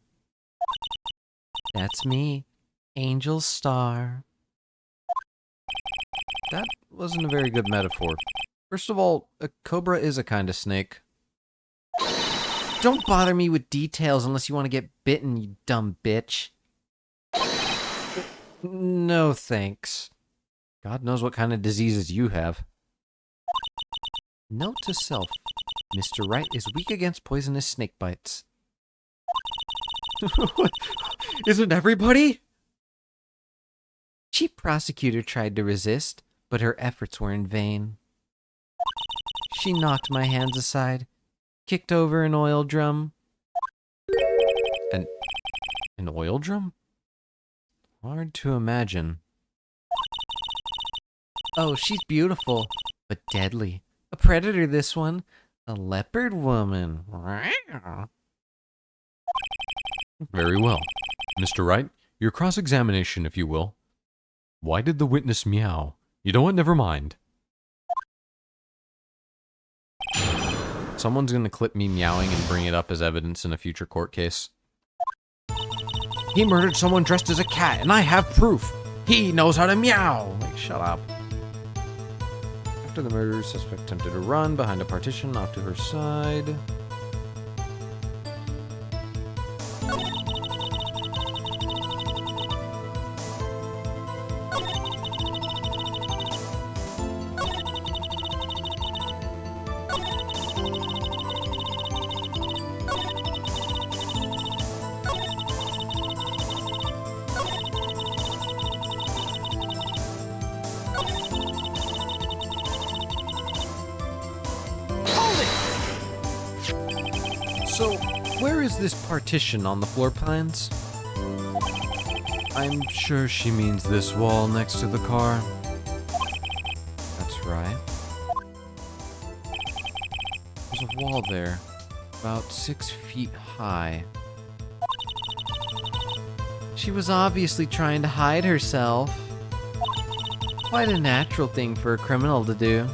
That's me, Angel Star. That wasn't a very good metaphor. First of all, a cobra is a kind of snake. Don't bother me with details unless you want to get bitten, you dumb bitch. No thanks. God knows what kind of diseases you have. Note to self, Mr. Wright is weak against poisonous snake bites. Isn't everybody? Chief prosecutor tried to resist, but her efforts were in vain. She knocked my hands aside, kicked over an oil drum. An oil drum? Hard to imagine. Oh, she's beautiful, but deadly. A predator, this one. A leopard woman. Very well. Mr. Wright, your cross-examination, if you will. Why did the witness meow? You know what? Never mind. Someone's gonna clip me meowing and bring it up as evidence in a future court case. He murdered someone dressed as a cat, and I have proof. He knows how to meow. Like, shut up. After the murder, suspect attempted to run behind a partition off to her side. So, where is this partition on the floor plans? I'm sure she means this wall next to the car. That's right. There's a wall there, about 6 feet high. She was obviously trying to hide herself. Quite a natural thing for a criminal to do.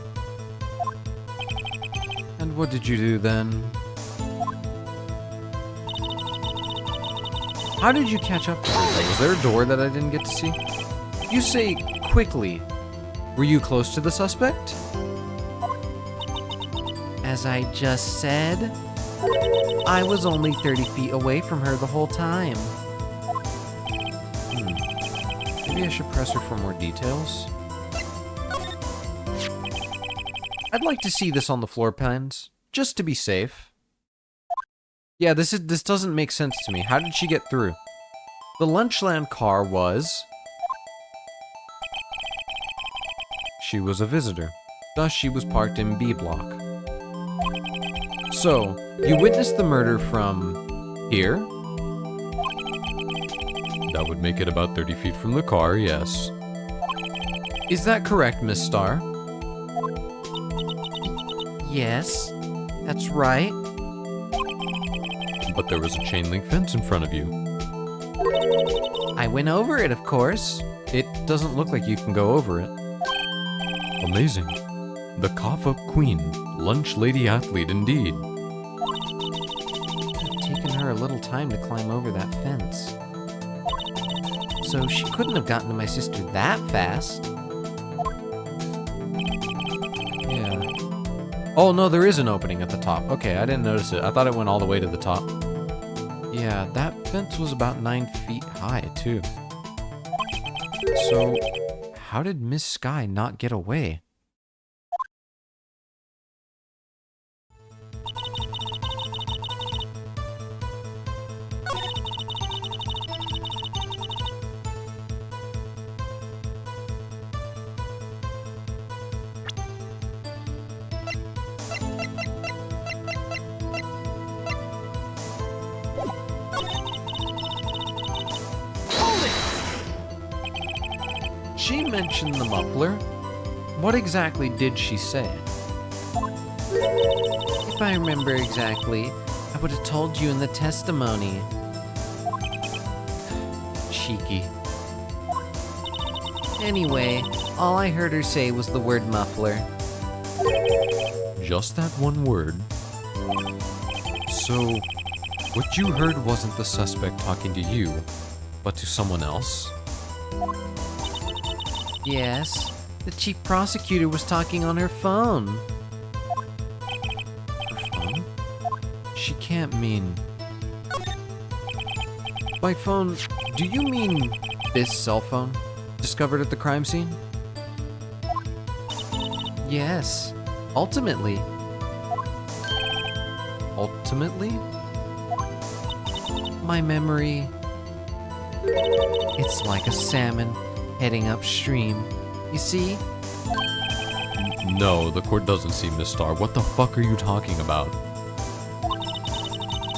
And what did you do then? How did you catch up to her? Was there a door that I didn't get to see? You say quickly. Were you close to the suspect? As I just said, I was only 30 feet away from her the whole time. Maybe I should press her for more details. I'd like to see this on the floor plans, just to be safe. Yeah, this doesn't make sense to me. How did she get through? The Lunchland car was... She was a visitor. Thus, she was parked in B block. So, you witnessed the murder from... here? That would make it about 30 feet from the car, yes. Is that correct, Miss Starr? Yes, that's right. But there was a chain link fence in front of you. I went over it, of course. It doesn't look like you can go over it. Amazing. The cough-up queen. Lunch lady athlete indeed. It had taken her a little time to climb over that fence. So she couldn't have gotten to my sister that fast. Yeah. Oh, no, there is an opening at the top. Okay, I didn't notice it. I thought it went all the way to the top. Yeah, that fence was about 9 feet high, too. So, How did Miss Sky not get away? She mentioned the muffler. What exactly did she say? If I remember exactly, I would have told you in the testimony. Cheeky. Anyway, all I heard her say was the word muffler. Just that one word? So, what you heard wasn't the suspect talking to you, but to someone else? Yes, the chief prosecutor was talking on her phone. Her phone? She can't mean... By phone, do you mean this cell phone? Discovered at the crime scene? Yes, ultimately. Ultimately? My memory... It's like a salmon heading upstream. You see? No, the court doesn't see, Miss Starr. What the fuck are you talking about?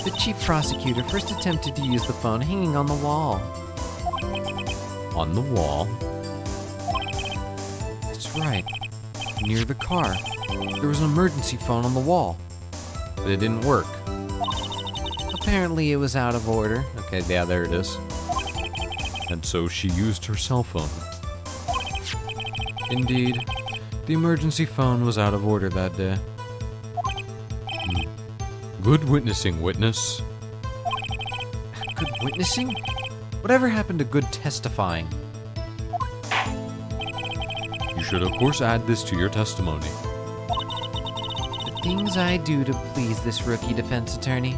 The chief prosecutor first attempted to use the phone hanging on the wall. On the wall? That's right. Near the car. There was an emergency phone on the wall. But it didn't work. Apparently it was out of order. Okay, yeah, there it is. And so she used her cell phone. Indeed, the emergency phone was out of order that day. Good witnessing, witness. Good witnessing? Whatever happened to good testifying? You should of course add this to your testimony. The things I do to please this rookie defense attorney.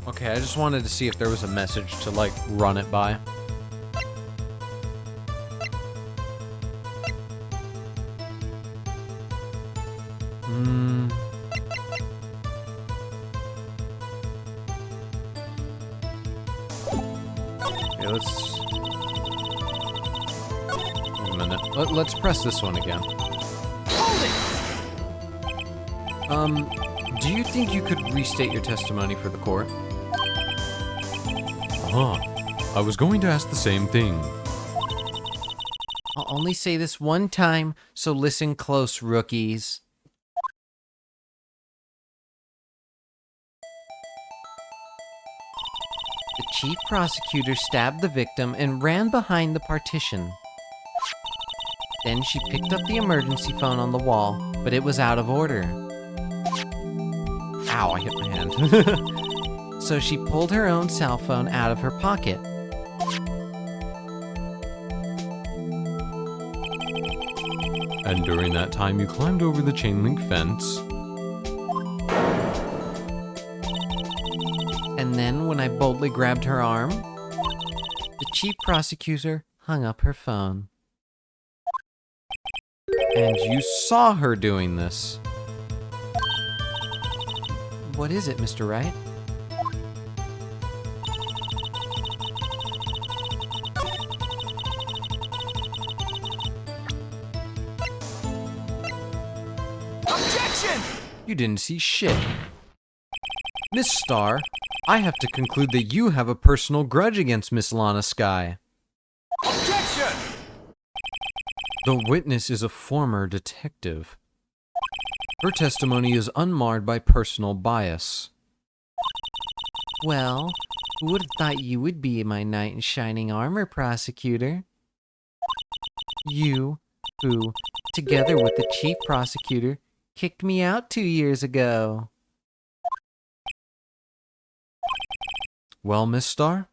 Okay, I just wanted to see if there was a message to, like, run it by. Okay, let's... Wait a minute. Let's press this one again. Hold it! Do you think you could restate your testimony for the court? I was going to ask the same thing. I'll only say this one time, so listen close, rookies. The chief prosecutor stabbed the victim and ran behind the partition. Then she picked up the emergency phone on the wall, but it was out of order. Ow, I hit my hand. So she pulled her own cell phone out of her pocket. And during that time, you climbed over the chain link fence. And then, when I boldly grabbed her arm, the chief prosecutor hung up her phone. And you saw her doing this. What is it, Mr. Wright? Objection! You didn't see shit. Miss Starr, I have to conclude that you have a personal grudge against Miss Lana Sky. Objection! The witness is a former detective. Her testimony is unmarred by personal bias. Well, who would have thought you would be my knight in shining armor, prosecutor? You, who, together with the chief prosecutor, kicked me out 2 years ago. Well, Miss Starr?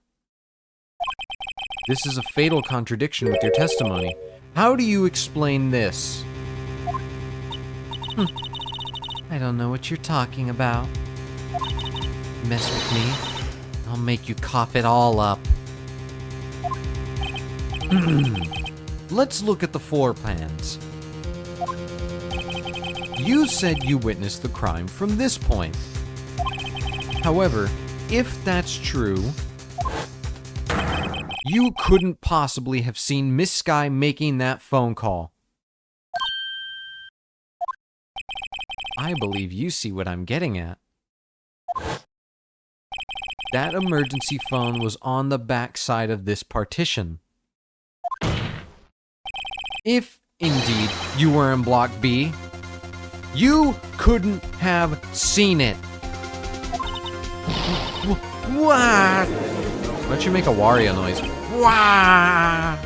This is a fatal contradiction with your testimony. How do you explain this? I don't know what you're talking about. Mess with me, I'll make you cough it all up. Let's look at the floor plans. You said you witnessed the crime from this point. However, if that's true, you couldn't possibly have seen Miss Sky making that phone call. I believe you see what I'm getting at. That emergency phone was on the back side of this partition. If, indeed, you were in Block B, you couldn't have seen it. What? Why don't you make a Wario noise? Wah!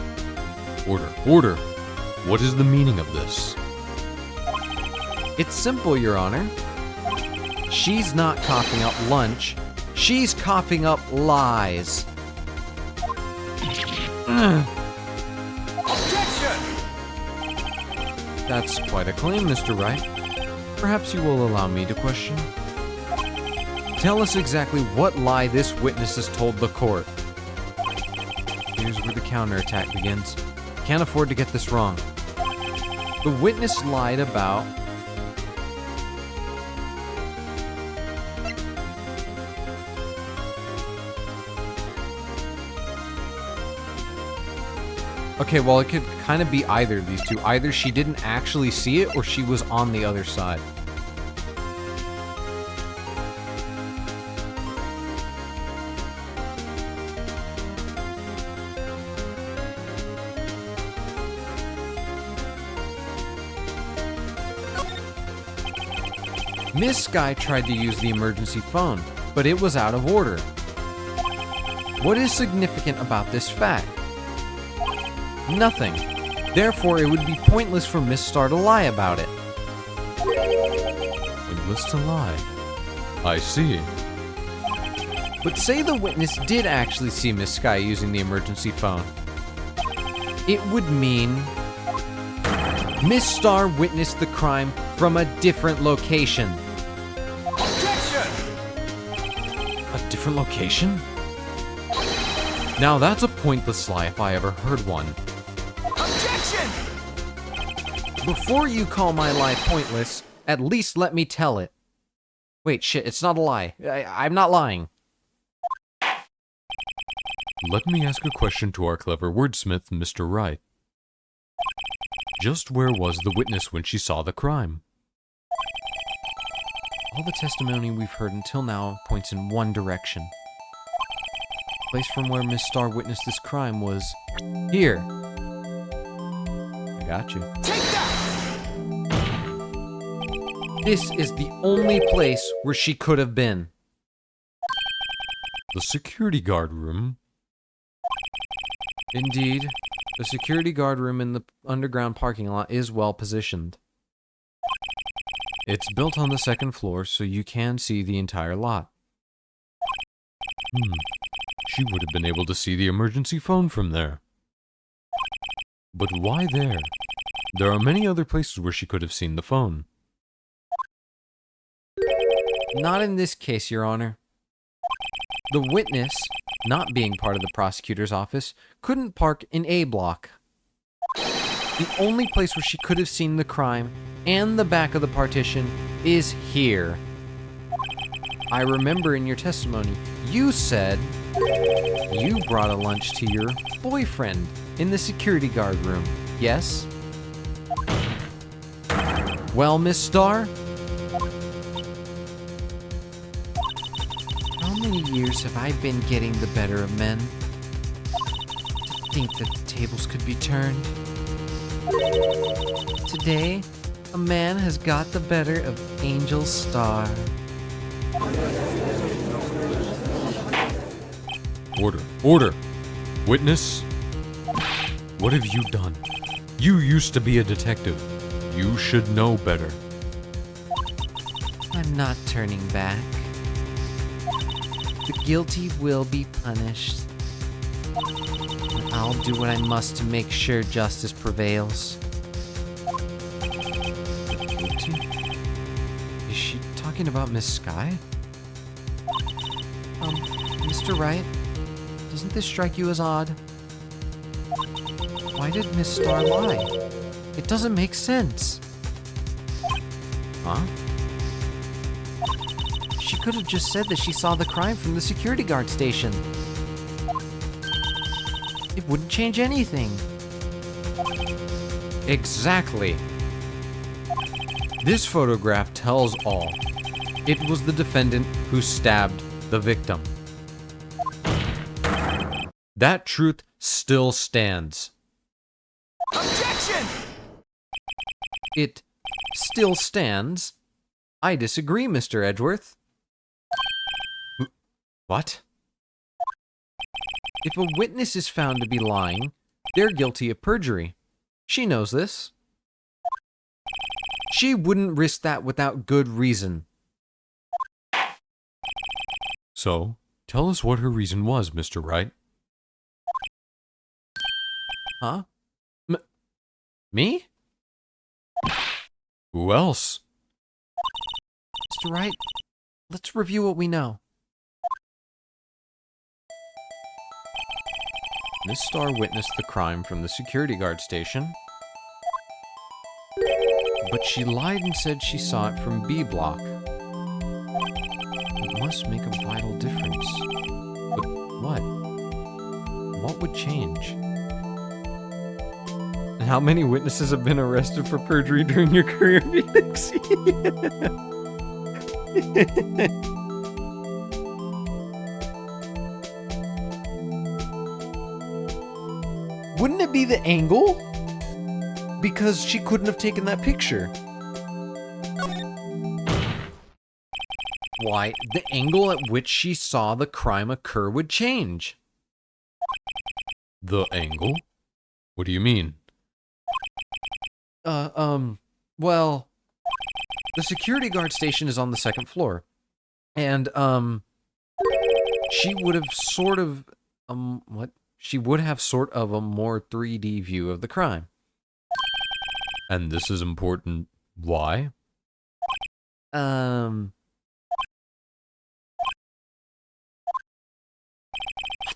Order. What is the meaning of this? It's simple, Your Honor. She's not coughing up lunch. She's coughing up lies. Objection! That's quite a claim, Mr. Wright. Perhaps you will allow me to question. Tell us exactly what lie this witness has told the court. Here's where the counterattack begins. Can't afford to get this wrong. The witness lied about... Okay, well, it could kind of be either of these two. Either she didn't actually see it, or she was on the other side. Miss Sky tried to use the emergency phone, but it was out of order. What is significant about this fact? Nothing. Therefore, it would be pointless for Miss Starr to lie about it. Pointless to lie. I see. But say the witness did actually see Miss Sky using the emergency phone. It would mean Miss Starr witnessed the crime from a different location. Objection! A different location? Now that's a pointless lie if I ever heard one. Objection! Before you call my lie pointless, at least let me tell it. Wait, shit, it's not a lie. I'm not lying. Let me ask a question to our clever wordsmith, Mr. Wright. Just where was the witness when she saw the crime? All the testimony we've heard until now points in one direction. The place from where Miss Starr witnessed this crime was here. I got you. Take that! This is the only place where she could have been. The security guard room? Indeed, the security guard room in the underground parking lot is well positioned. It's built on the second floor, so you can see the entire lot. She would have been able to see the emergency phone from there. But why there? There are many other places where she could have seen the phone. Not in this case, Your Honor. The witness, not being part of the prosecutor's office, couldn't park in A block. The only place where she could have seen the crime and the back of the partition is here. I remember in your testimony, you said you brought a lunch to your boyfriend in the security guard room, yes? Well, Miss Starr? How many years have I been getting the better of men? To think that the tables could be turned. Today, a man has got the better of Angel Starr. Order. Witness, what have you done? You used to be a detective. You should know better. I'm not turning back. The guilty will be punished. I'll do what I must to make sure justice prevails. Guilty? Is she talking about Miss Sky? Mr. Wright, doesn't this strike you as odd? Why did Miss Star lie? It doesn't make sense. Huh? She could have just said that she saw the crime from the security guard station. It wouldn't change anything. Exactly. This photograph tells all. It was the defendant who stabbed the victim. That truth still stands. Objection! It still stands. I disagree, Mr. Edgeworth. What? If a witness is found to be lying, they're guilty of perjury. She knows this. She wouldn't risk that without good reason. So, tell us what her reason was, Mr. Wright. Huh? Me? Who else? Mr. Wright, let's review what we know. Miss Starr witnessed the crime from the security guard station, but she lied and said she saw it from B block. It must make a vital difference. But what? What would change? And how many witnesses have been arrested for perjury during your career, Phoenix? Wouldn't it be the angle? Because she couldn't have taken that picture. Why, the angle at which she saw the crime occur would change. The angle? What do you mean? Well, the security guard station is on the second floor. And, she would have sort of, what? She would have sort of a more 3D view of the crime. And this is important. Why? What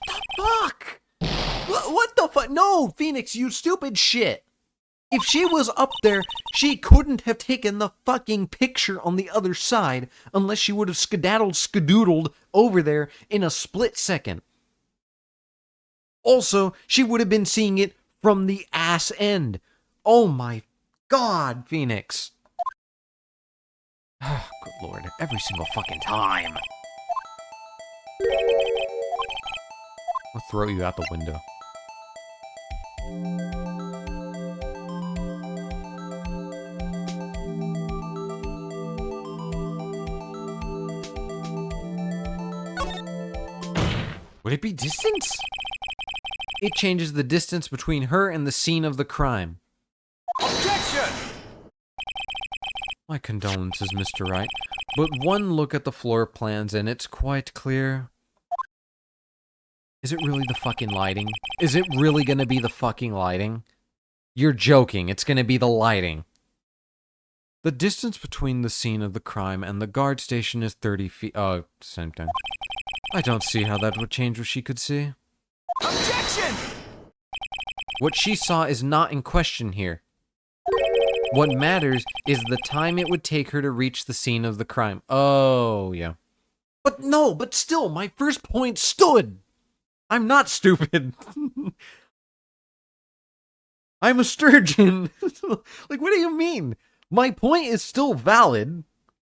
the fuck? What the fuck? No, Phoenix, you stupid shit. If she was up there, she couldn't have taken the fucking picture on the other side unless she would have skedaddled over there in a split second. Also, she would have been seeing it from the ass end. Oh my god, Phoenix. Good lord, every single fucking time. I'll throw you out the window. Would it be distance? It changes the distance between her and the scene of the crime. Objection! My condolences, Mr. Wright, but one look at the floor plans and it's quite clear. Is it really the fucking lighting? Is it really gonna be the fucking lighting? You're joking, it's gonna be the lighting. The distance between the scene of the crime and the guard station is 30 feet. Oh, same thing. I don't see how that would change what she could see. Objection! What she saw is not in question here. What matters is the time it would take her to reach the scene of the crime. Oh, yeah. But no, but still, my first point stood. I'm not stupid. I'm a sturgeon. Like, what do you mean? My point is still valid.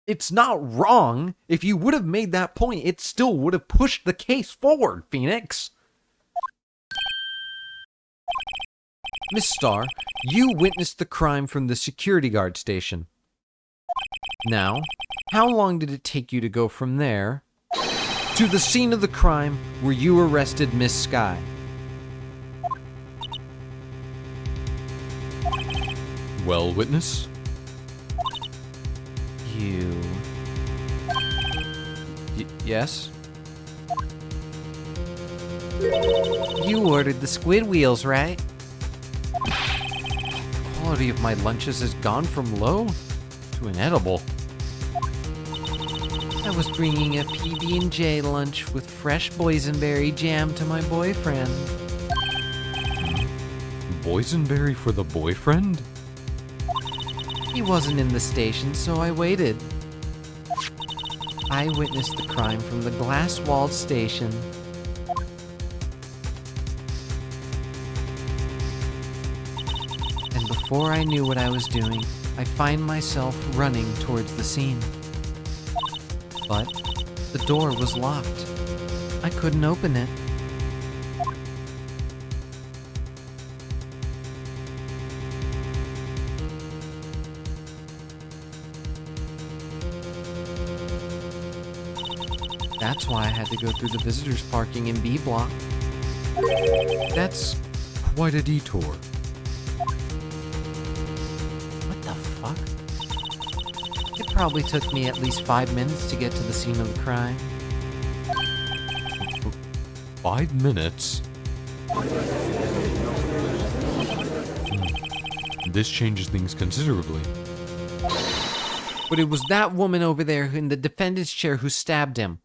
It's not wrong. If you would have made that point, it still would have pushed the case forward, Phoenix. Miss Starr, you witnessed the crime from the security guard station. Now, how long did it take you to go from there to the scene of the crime where you arrested Miss Sky? Well, witness? Yes? You ordered the squid wheels, right? The quality of my lunches has gone from low to inedible. I was bringing a PB&J lunch with fresh boysenberry jam to my boyfriend. Boysenberry for the boyfriend? He wasn't in the station, so I waited. I witnessed the crime from the glass-walled station. And before I knew what I was doing, I find myself running towards the scene. But the door was locked. I couldn't open it. That's why I had to go through the visitors parking in B block. That's quite a detour. What the fuck? It probably took me at least 5 minutes to get to the scene of the crime. 5 minutes? This changes things considerably. But it was that woman over there in the defendant's chair who stabbed him.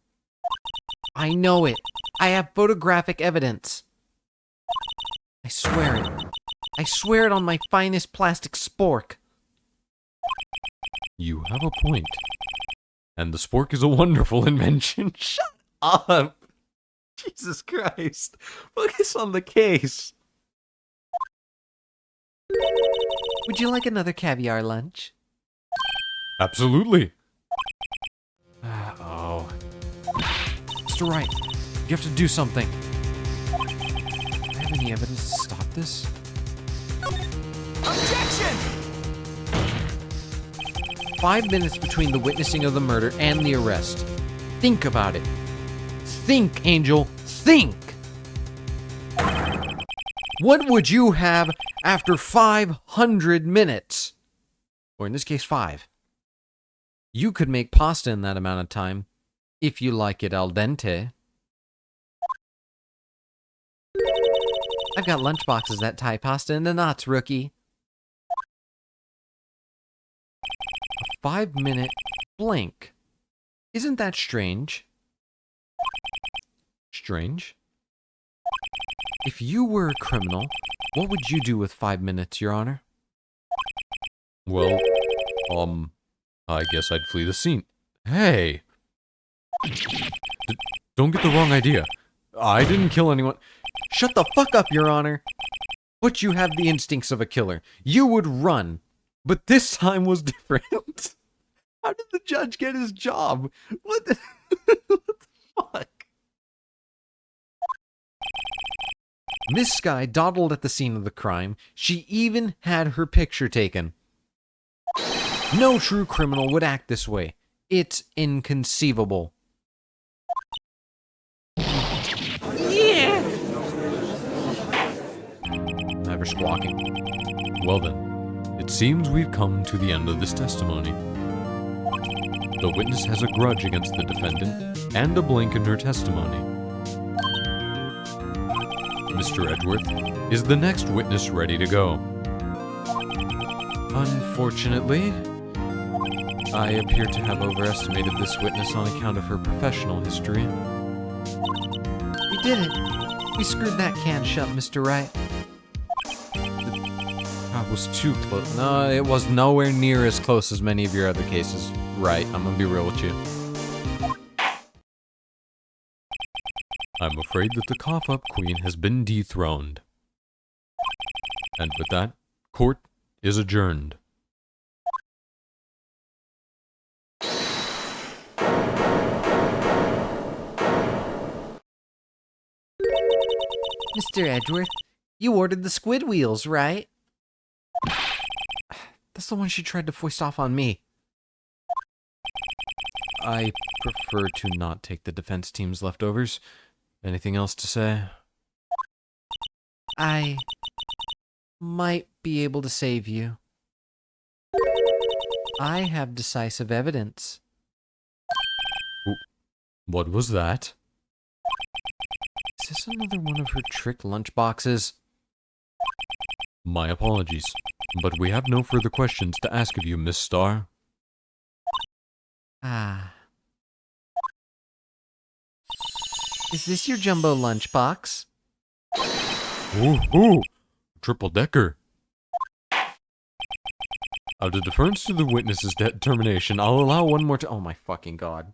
I know it. I have photographic evidence. I swear it. I swear it on my finest plastic spork. You have a point. And the spork is a wonderful invention. Shut up! Jesus Christ. Focus on the case. Would you like another caviar lunch? Absolutely. Oh. Mr. Wright, you have to do something. Do you have any evidence to stop this? Objection! 5 minutes between the witnessing of the murder and the arrest. Think about it. Think, Angel. Think! What would you have after 500 minutes? Or in this case, 5. You could make pasta in that amount of time, if you like it al dente. I've got lunchboxes that tie pasta into knots, rookie. A 5-minute blink. Isn't that strange? Strange? If you were a criminal, what would you do with 5 minutes, Your Honor? Well, I guess I'd flee the scene. Hey! Don't get the wrong idea. I didn't kill anyone. Shut the fuck up, Your Honor! But you have the instincts of a killer. You would run. But this time was different. How did the judge get his job? What the, what the fuck? Miss Sky dawdled at the scene of the crime. She even had her picture taken. No true criminal would act this way. It's inconceivable. Yeah! Never squawking. Well then, it seems we've come to the end of this testimony. The witness has a grudge against the defendant and a blank in her testimony. Mr. Edgeworth, is the next witness ready to go? Unfortunately, I appear to have overestimated this witness on account of her professional history. We did it. We screwed that can shut, Mr. Wright. That was too close. No, it was nowhere near as close as many of your other cases. Right, I'm gonna be real with you. I'm afraid that the cough-up queen has been dethroned. And with that, court is adjourned. Mr. Edgeworth, you ordered the squid wheels, right? That's the one she tried to foist off on me. I prefer to not take the defense team's leftovers. Anything else to say? I might be able to save you. I have decisive evidence. What was that? Is this another one of her trick lunchboxes? My apologies, but we have no further questions to ask of you, Miss Starr. Ah. Is this your jumbo lunchbox? Ooh, triple decker. Out of deference to the witness's determination, I'll allow one more Oh my fucking god.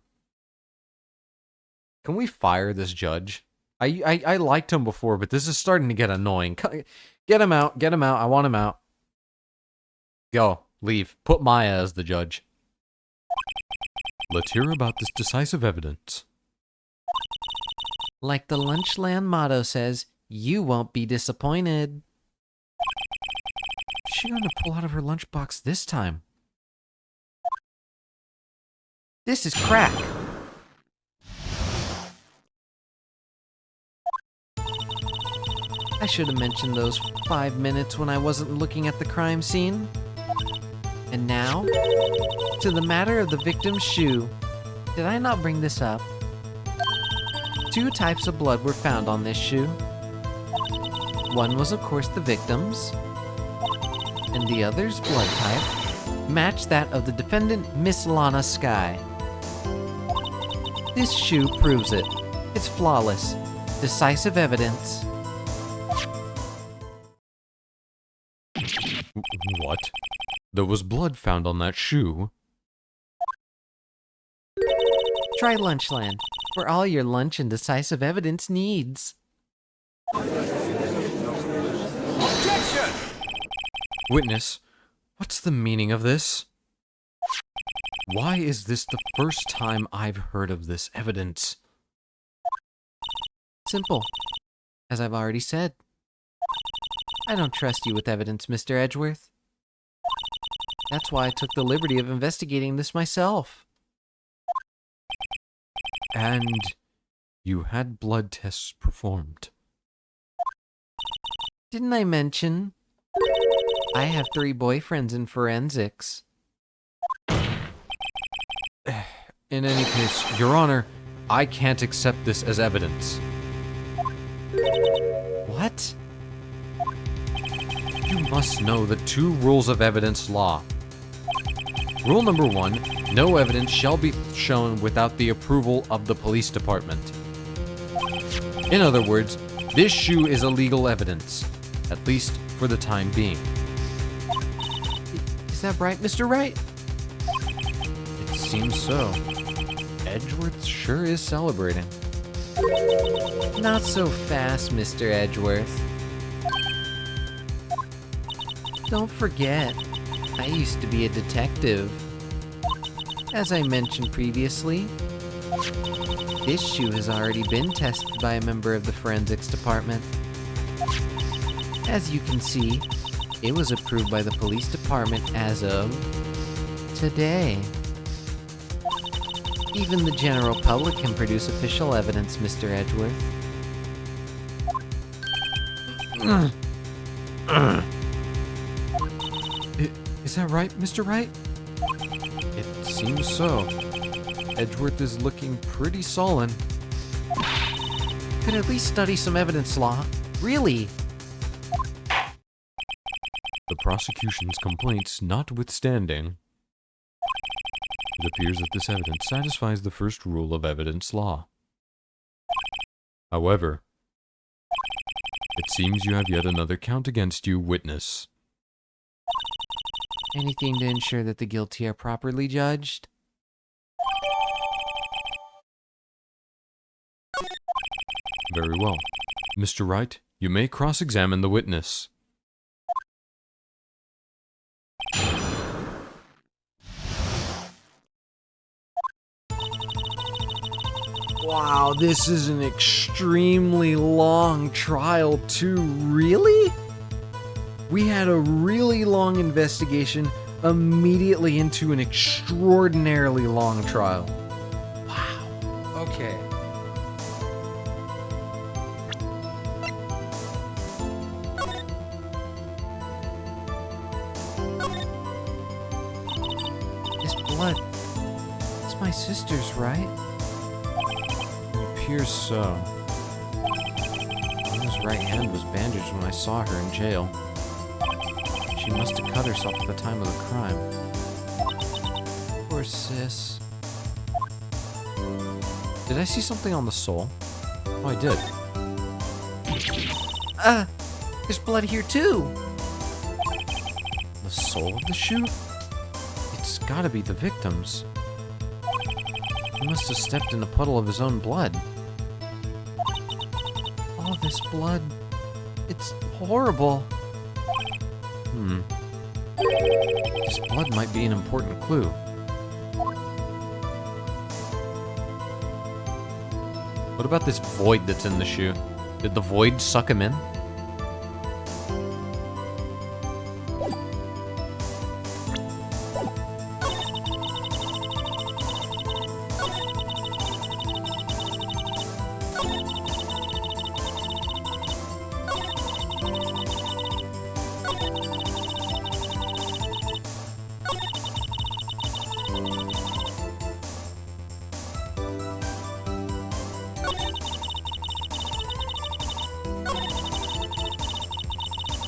Can we fire this judge? I liked him before, but this is starting to get annoying. Get him out, get him out. I want him out. Go, leave. Put Maya as the judge. Let's hear about this decisive evidence. Like the Lunchland motto says, you won't be disappointed. What's she gonna pull out of her lunchbox this time? This is crack. I should have mentioned those 5 minutes when I wasn't looking at the crime scene. And now, to the matter of the victim's shoe. Did I not bring this up? 2 types of blood were found on this shoe. One was, of course, the victim's, and the other's blood type matched that of the defendant, Miss Lana Skye. This shoe proves it. It's flawless. Decisive evidence. What? There was blood found on that shoe? Try Lunchland for all your lunch and decisive evidence needs. Objection! Witness, what's the meaning of this? Why is this the first time I've heard of this evidence? Simple. As I've already said. I don't trust you with evidence, Mr. Edgeworth. That's why I took the liberty of investigating this myself. And you had blood tests performed. Didn't I mention? I have 3 boyfriends in forensics. In any case, Your Honor, I can't accept this as evidence. What? You must know the 2 rules of evidence law. Rule number 1, no evidence shall be shown without the approval of the police department. In other words, this shoe is illegal evidence, at least for the time being. Is that right, Mr. Wright? It seems so. Edgeworth sure is celebrating. Not so fast, Mr. Edgeworth. Don't forget, I used to be a detective. As I mentioned previously, this shoe has already been tested by a member of the forensics department. As you can see, it was approved by the police department as of today. Even the general public can produce official evidence, Mr. Edgeworth. Is that right, Mr. Wright? It seems so. Edgeworth is looking pretty sullen. Could at least study some evidence law. Really? The prosecution's complaints notwithstanding, it appears that this evidence satisfies the first rule of evidence law. However, it seems you have yet another count against you, witness. Anything to ensure that the guilty are properly judged? Very well. Mr. Wright, you may cross-examine the witness. Wow, this is an extremely long trial too. Really? We had a really long investigation immediately into an extraordinarily long trial. Wow. Okay. blood. It's my sister's, right? It appears so. Anna's right hand was bandaged when I saw her in jail. She must have cut herself at the time of the crime. Poor sis. Did I see something on the sole? Oh, I did. There's blood here too. The sole of the shoe? It's gotta be the victim's. He must have stepped in a puddle of his own blood. All this blood. It's horrible. This blood might be an important clue. What about this void that's in the shoe? Did the void suck him in?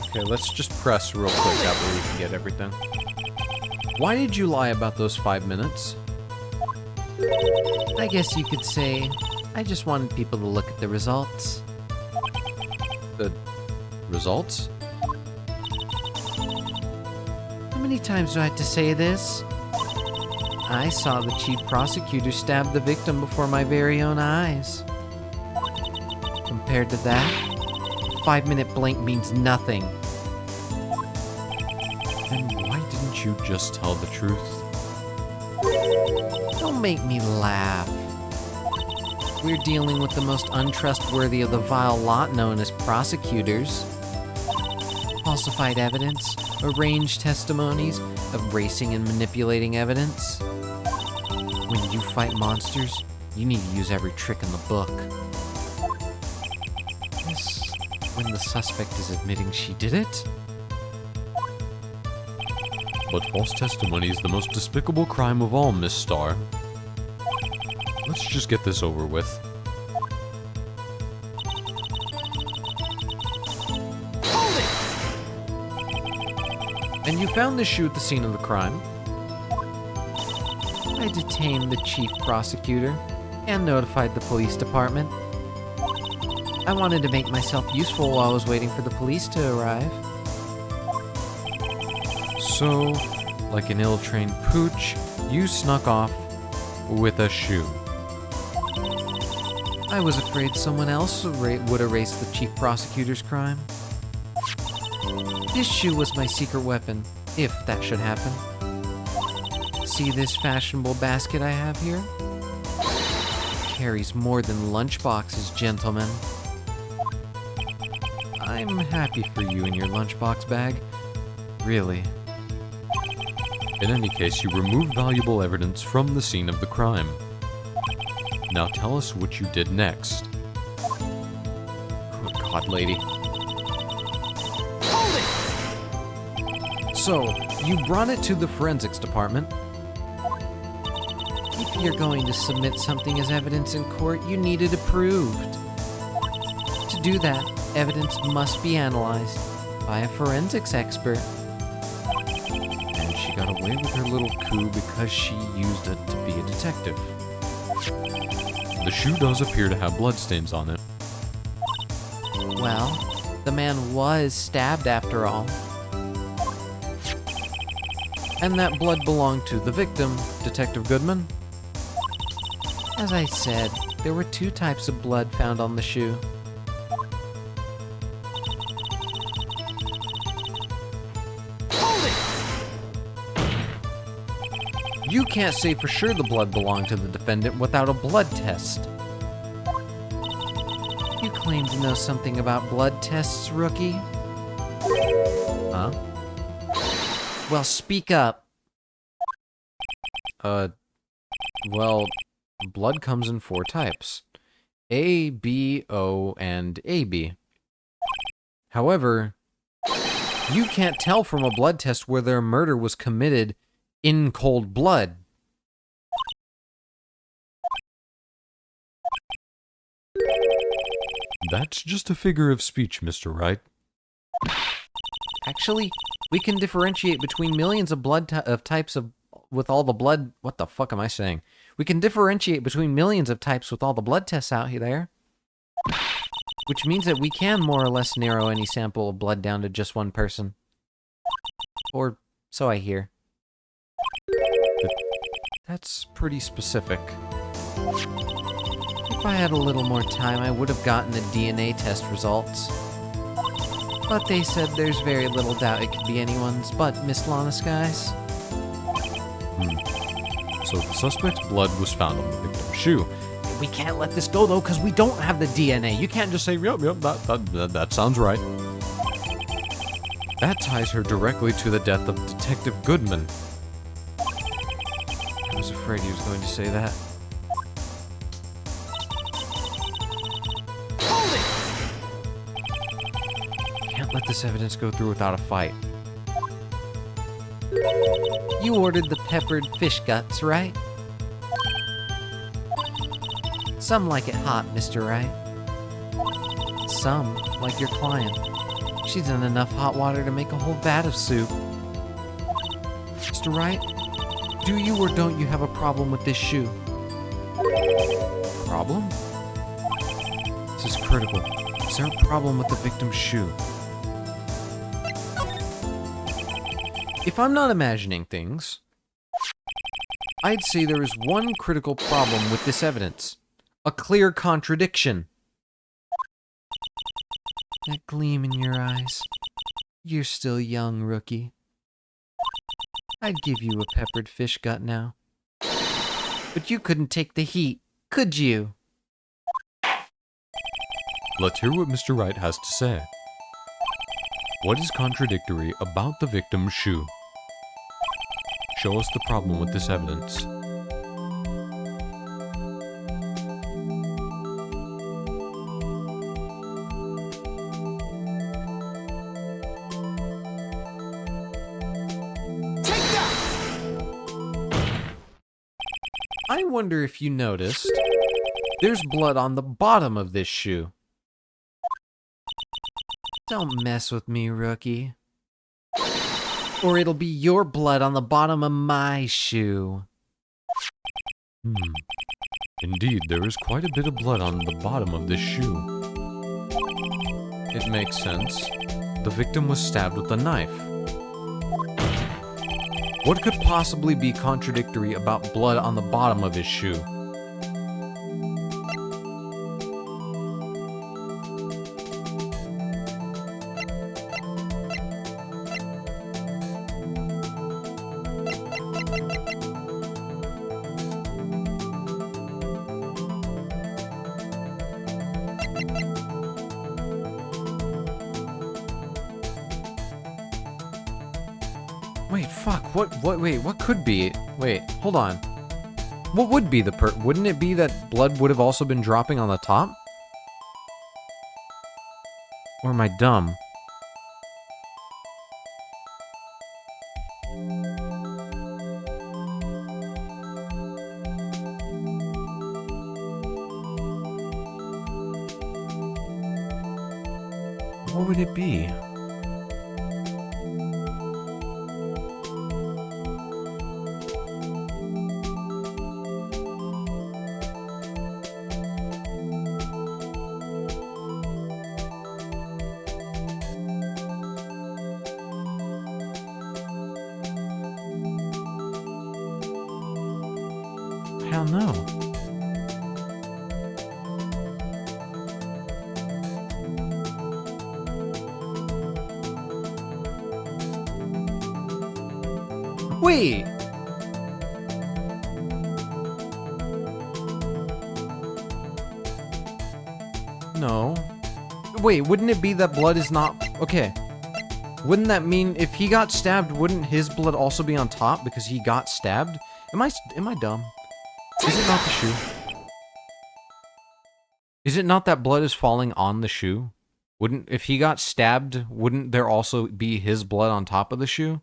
Okay, let's just press real quick that way we can get everything. Why did you lie about those 5 minutes? I guess you could say I just wanted people to look at the results. The results? How many times do I have to say this? I saw the chief prosecutor stab the victim before my very own eyes. Compared to that, a 5-minute blank means nothing. Then why didn't you just tell the truth? Don't make me laugh. We're dealing with the most untrustworthy of the vile lot known as prosecutors. Falsified evidence, arranged testimonies, erasing and manipulating evidence. When you fight monsters, you need to use every trick in the book. This, when the suspect is admitting she did it? But false testimony is the most despicable crime of all, Miss Starr. Let's just get this over with. And you found this shoe at the scene of the crime? I detained the chief prosecutor and notified the police department. I wanted to make myself useful while I was waiting for the police to arrive. So, like an ill-trained pooch, you snuck off with a shoe. I was afraid someone else would erase the chief prosecutor's crime. This shoe was my secret weapon, if that should happen. See this fashionable basket I have here? It carries more than lunch boxes, gentlemen. I'm happy for you and your lunchbox bag. Really. In any case, you removed valuable evidence from the scene of the crime. Now tell us what you did next. Good God, lady. So, you brought it to the forensics department. If you're going to submit something as evidence in court, you need it approved. To do that, evidence must be analyzed by a forensics expert. And she got away with her little coup because she used it to be a detective. The shoe does appear to have bloodstains on it. Well, the man was stabbed after all. And that blood belonged to the victim, Detective Goodman? As I said, there were 2 types of blood found on the shoe. You can't say for sure the blood belonged to the defendant without a blood test. You claim to know something about blood tests, rookie? Huh? Well, speak up. Well, blood comes in 4 types. A, B, O, and AB. However, you can't tell from a blood test whether a murder was committed in cold blood That's just a figure of speech, Mr. Wright. Actually, we can differentiate between millions of types with all the blood. What the fuck am I saying? We can differentiate between millions of types with all the blood tests out there. Which means that we can more or less narrow any sample of blood down to just one person. Or so I hear. That's pretty specific. If I had a little more time, I would have gotten the DNA test results. But they said there's very little doubt it could be anyone's but Miss Lana Skies. So the suspect's blood was found on the victim's shoe. We can't let this go, though, because we don't have the DNA. You can't just say, Yep, that sounds right. That ties her directly to the death of Detective Goodman. I was afraid he was going to say that. Can't let this evidence go through without a fight. You ordered the peppered fish guts, right? Some like it hot, Mr. Wright. Some, like your client. She's done enough hot water to make a whole vat of soup. Mr. Wright, do you or don't you have a problem with this shoe? Problem? This is critical. Is there a problem with the victim's shoe? If I'm not imagining things, I'd say there is one critical problem with this evidence. A clear contradiction. That gleam in your eyes. You're still young, rookie. I'd give you a peppered fish gut now. But you couldn't take the heat, could you? Let's hear what Mr. Wright has to say. What is contradictory about the victim's shoe? Show us the problem with this evidence. I wonder if you noticed, there's blood on the bottom of this shoe. Don't mess with me, rookie. Or it'll be your blood on the bottom of my shoe. Indeed, there is quite a bit of blood on the bottom of this shoe. It makes sense. The victim was stabbed with a knife. What could possibly be contradictory about blood on the bottom of his shoe? Wait, fuck, what could be? Wait, hold on. What would be wouldn't it be that blood would have also been dropping on the top? Or am I dumb? What would it be? I don't know. Wait! No. Wait, wouldn't it be that blood is not... Okay. Wouldn't that mean if he got stabbed, wouldn't his blood also be on top because he got stabbed? Am I dumb? Is it not the shoe? Is it not that blood is falling on the shoe? If he got stabbed, wouldn't there also be his blood on top of the shoe?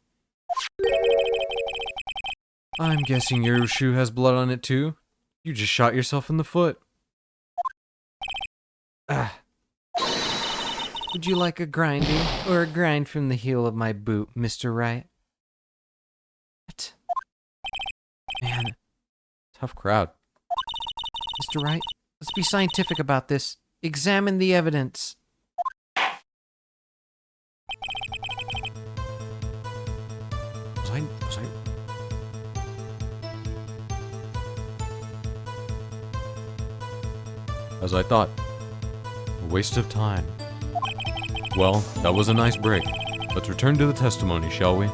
I'm guessing your shoe has blood on it too. You just shot yourself in the foot. Ah, Would you like a grinding or a grind from the heel of my boot, Mr. Wright? What? Man, Tough crowd. Mr. Wright, let's be scientific about this. Examine the evidence. Was I... As I thought. A waste of time. Well, that was a nice break. Let's return to the testimony, shall we?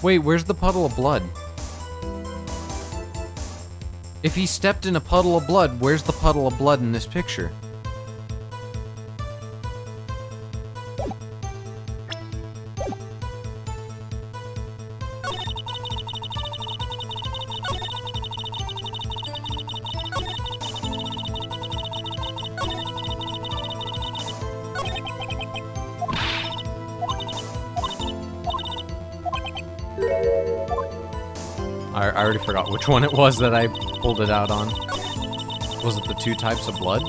Wait, where's the puddle of blood? If he stepped in a puddle of blood, where's the puddle of blood in this picture? I already forgot which one it was that I pulled it out on. Was it the 2 types of blood?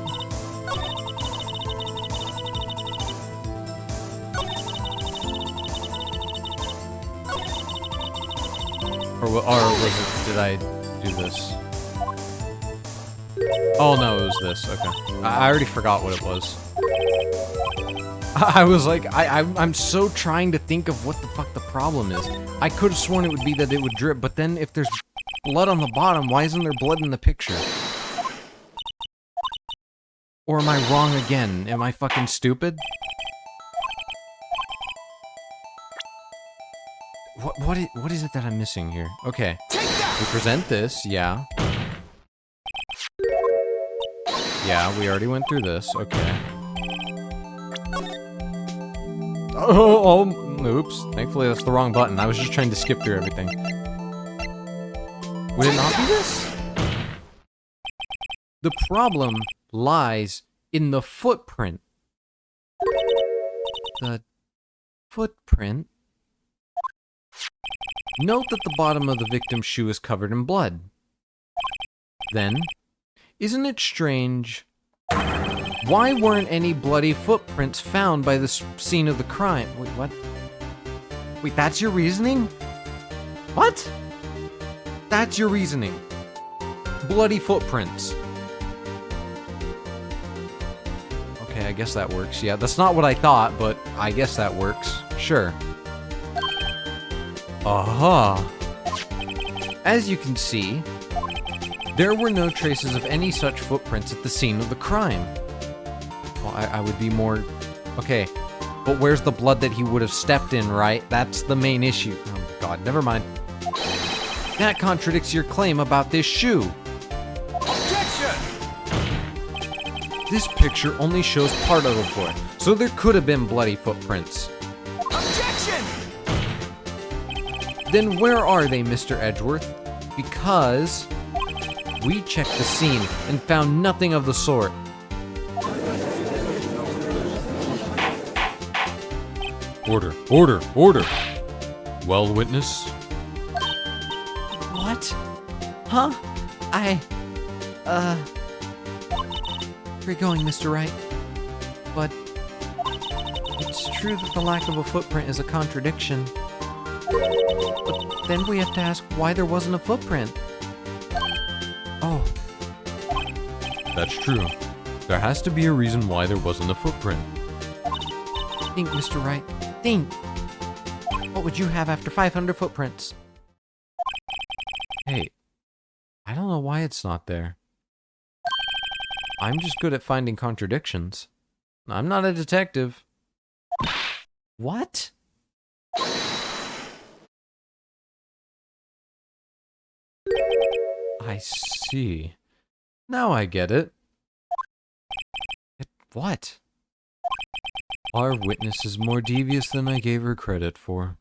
Or was it, did I do this? Oh no, it was this, okay. I already forgot what it was. I was like, I'm so trying to think of what the fuck the problem is. I could have sworn it would be that it would drip, but then if there's blood on the bottom, why isn't there blood in the picture? Or am I wrong again? Am I fucking stupid? What is it that I'm missing here? Okay. We present this, yeah. Yeah, we already went through this, okay. Oh, oops. Thankfully that's the wrong button. I was just trying to skip through everything. Would it not be this? The problem lies in the footprint. The footprint? Note that the bottom of the victim's shoe is covered in blood. Then, isn't it strange? Why weren't any bloody footprints found by the scene of the crime? Wait, what? Wait, that's your reasoning? What? That's your reasoning. Bloody footprints. Okay, I guess that works. Yeah, that's not what I thought, but I guess that works. Sure. Aha. As you can see, there were no traces of any such footprints at the scene of the crime. Well, I would be more... Okay, but where's the blood that he would have stepped in, right? That's the main issue. Oh, God, never mind. That contradicts your claim about this shoe. Objection! This picture only shows part of the foot, so there could have been bloody footprints. Objection! Then where are they, Mr. Edgeworth? Because we checked the scene and found nothing of the sort. Order, order, order! Well, witness? What? Huh? Where you going, Mr. Wright? But it's true that the lack of a footprint is a contradiction. But then we have to ask why there wasn't a footprint. Oh, That's true. There has to be a reason why there wasn't a footprint. Think, Mr. Wright. Think. What would you have after 500 footprints? hey. I don't know why it's not there. I'm just good at finding contradictions. I'm not a detective. What? I see. Now I get it. What? Our witness is more devious than I gave her credit for.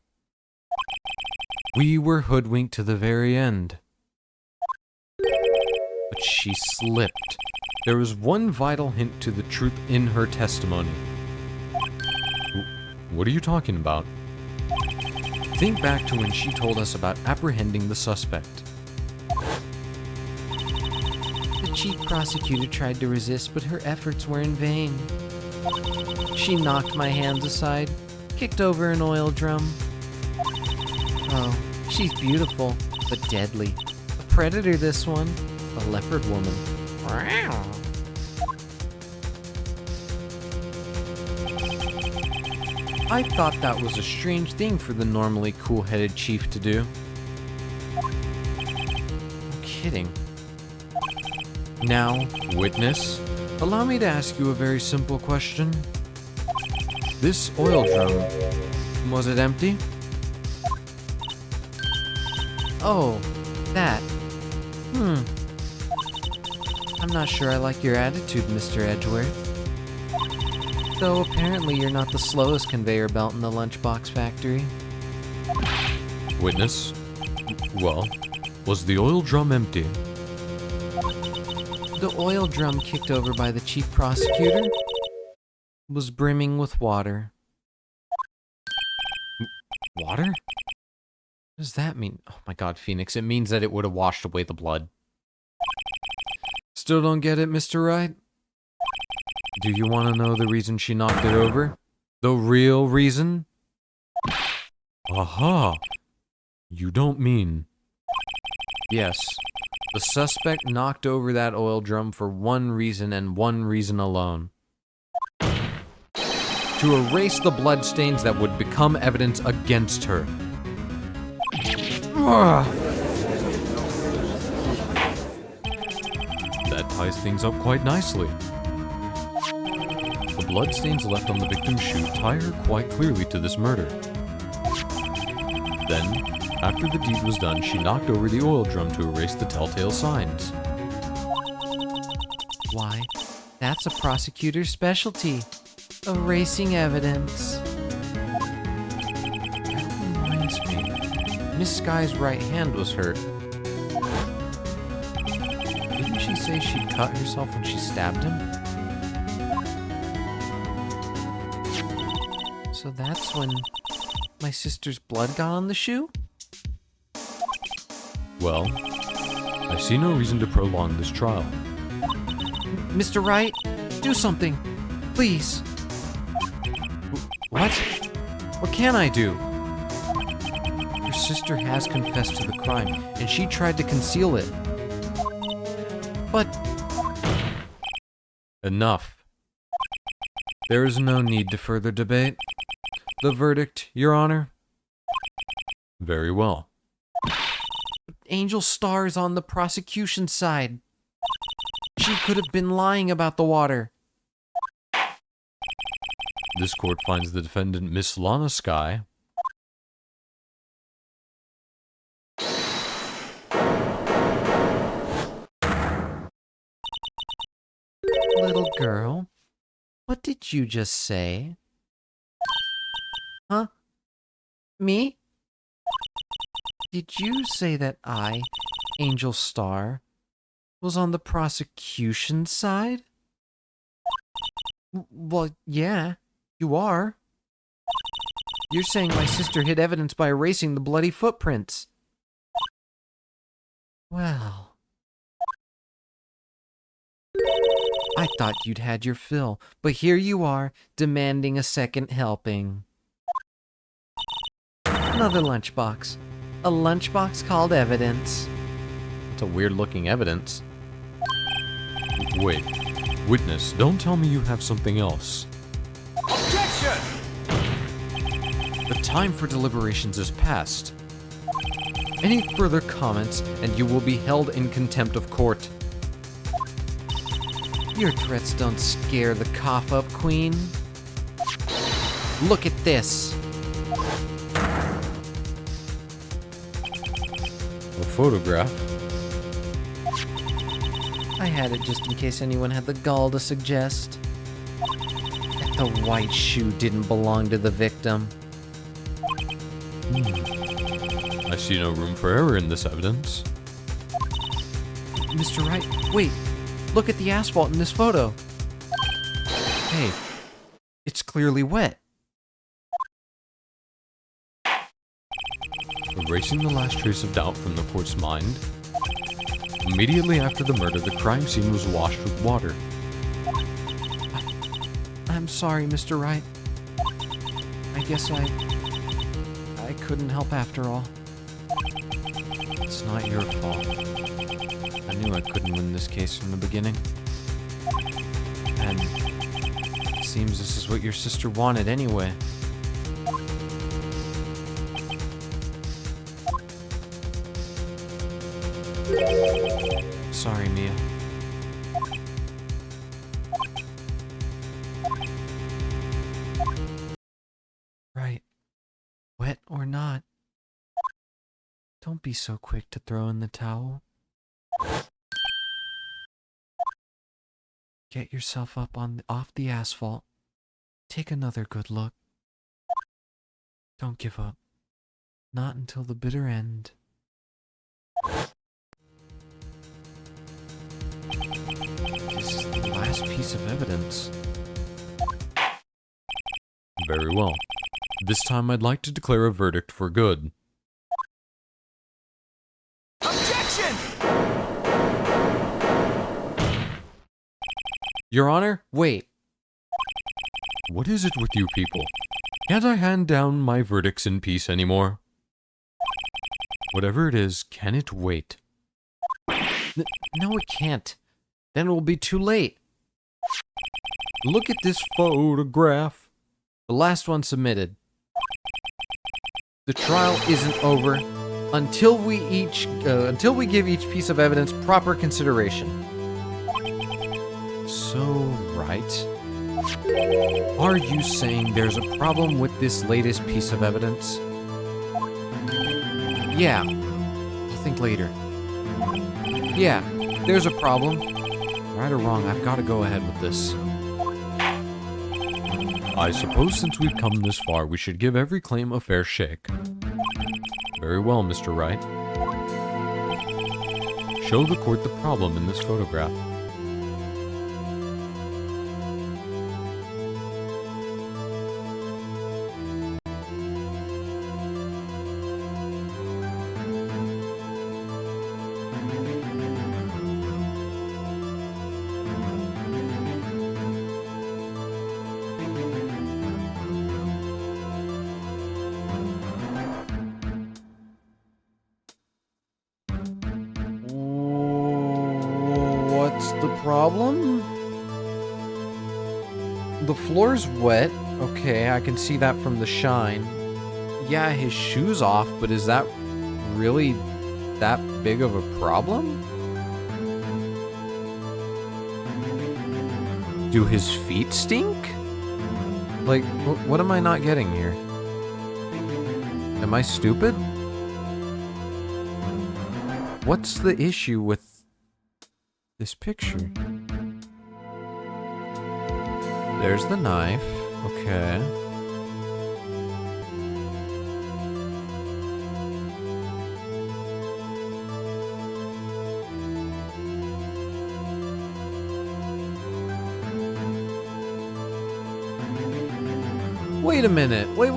We were hoodwinked to the very end. But she slipped. There was one vital hint to the truth in her testimony. What are you talking about? Think back to when she told us about apprehending the suspect. The chief prosecutor tried to resist, but her efforts were in vain. She knocked my hands aside, kicked over an oil drum. Oh, she's beautiful, but deadly. A predator, this one. A leopard woman. I thought that was a strange thing for the normally cool-headed chief to do. I'm kidding. Now, witness, allow me to ask you a very simple question. This oil drum, was it empty? Oh, that. I'm not sure I like your attitude, Mr. Edgeworth. Though apparently you're not the slowest conveyor belt in the lunchbox factory. Witness? Well, was the oil drum empty? The oil drum kicked over by the chief prosecutor was brimming with water. Water? What does that mean? Oh my god, Phoenix, it means that it would have washed away the blood. Still don't get it, Mr. Wright? Do you want to know the reason she knocked it over? The real reason? Aha! You don't mean... Yes. The suspect knocked over that oil drum for one reason and one reason alone. To erase the bloodstains that would become evidence against her. That ties things up quite nicely. The bloodstains left on the victim's shoe tie her quite clearly to this murder. Then, after the deed was done, she knocked over the oil drum to erase the telltale signs. Why, that's a prosecutor's specialty. Erasing evidence. That reminds me. Miss Sky's right hand was hurt. Didn't she say she cut herself when she stabbed him? So that's when my sister's blood got on the shoe? Well, I see no reason to prolong this trial. Mr. Wright, do something. Please. What? What can I do? Your sister has confessed to the crime, and she tried to conceal it. But... Enough. There is no need to further debate. The verdict, Your Honor? Very well. Angel Star is on the prosecution's side. She could have been lying about the water. This court finds the defendant, Miss Lana Sky, Little girl, what did you just say? Huh? Me? Did you say that I, Angel Star, was on the prosecution's side? Well, yeah, you are. You're saying my sister hid evidence by erasing the bloody footprints. Well, I thought you'd had your fill, but here you are, demanding a second helping. Another lunchbox. A lunchbox called evidence. It's a weird-looking evidence. Wait. Witness, don't tell me you have something else. Objection! The time for deliberations is past. Any further comments, and you will be held in contempt of court. Your threats don't scare the cough-up queen. Look at this. A photograph? I had it just in case anyone had the gall to suggest. The white shoe didn't belong to the victim. I see no room for error in this evidence. Mr. Wright, wait. Look at the asphalt in this photo. Hey, it's clearly wet. Erasing the last trace of doubt from the court's mind, immediately after the murder, the crime scene was washed with water. I'm sorry, Mr. Wright. I guess I couldn't help after all. It's not your fault. I knew I couldn't win this case from the beginning. And it seems this is what your sister wanted anyway. Sorry, Mia. Right. Wet or not, don't be so quick to throw in the towel. Get yourself up off the asphalt. Take another good look. Don't give up. Not until the bitter end. This is the last piece of evidence. Very well. This time I'd like to declare a verdict for good. Objection! Your Honor, wait. What is it with you people? Can't I hand down my verdicts in peace anymore? Whatever it is, can it wait? No, it can't. Then it will be too late. Look at this photograph. The last one submitted. The trial isn't over until we give each piece of evidence proper consideration. So, Wright, are you saying there's a problem with this latest piece of evidence? Yeah, I'll think later. Yeah, there's a problem. Right or wrong, I've got to go ahead with this. I suppose since we've come this far, we should give every claim a fair shake. Very well, Mr. Wright. Show the court the problem in this photograph. What's the problem? The floor's wet. Okay, I can see that from the shine. Yeah, his shoe's off, but is that really that big of a problem? Do his feet stink? Like, what am I not getting here? Am I stupid? What's the issue with this picture? There's the knife. Okay. Wait a minute. Wait.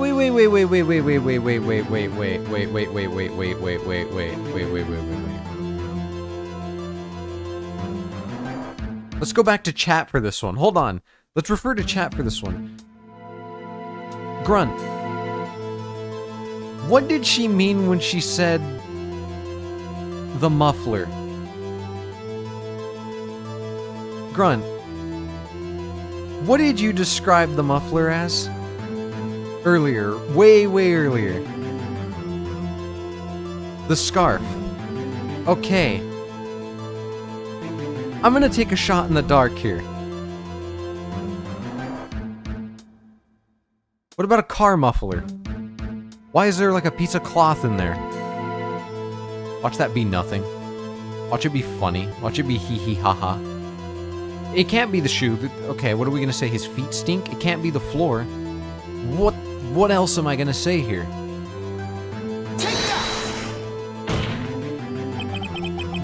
Let's go back to chat for this one. Hold on. Let's refer to chat for this one. Grunt. What did she mean when she said the muffler? Grunt. What did you describe the muffler as? Earlier. Way earlier. The scarf. Okay. I'm gonna take a shot in the dark here. What about a car muffler? Why is there like a piece of cloth in there? Watch that be nothing. Watch it be funny. Watch it be hee hee ha ha. It can't be the shoe. Okay, what are we gonna say? His feet stink? It can't be the floor. What else am I gonna say here? Take that!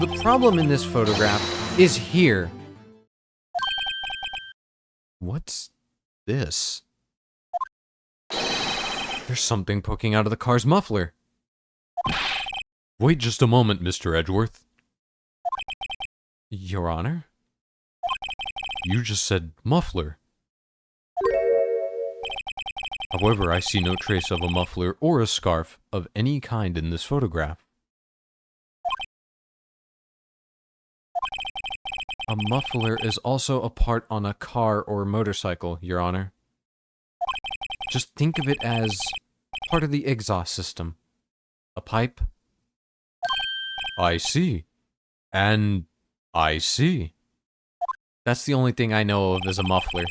The problem in this photograph is here. What's this? There's something poking out of the car's muffler. Wait just a moment, Mr. Edgeworth. Your Honor? You just said muffler. However, I see no trace of a muffler or a scarf of any kind in this photograph. A muffler is also a part on a car or motorcycle, Your Honor. Just think of it as part of the exhaust system. A pipe. I see. And I see. That's the only thing I know of as a muffler.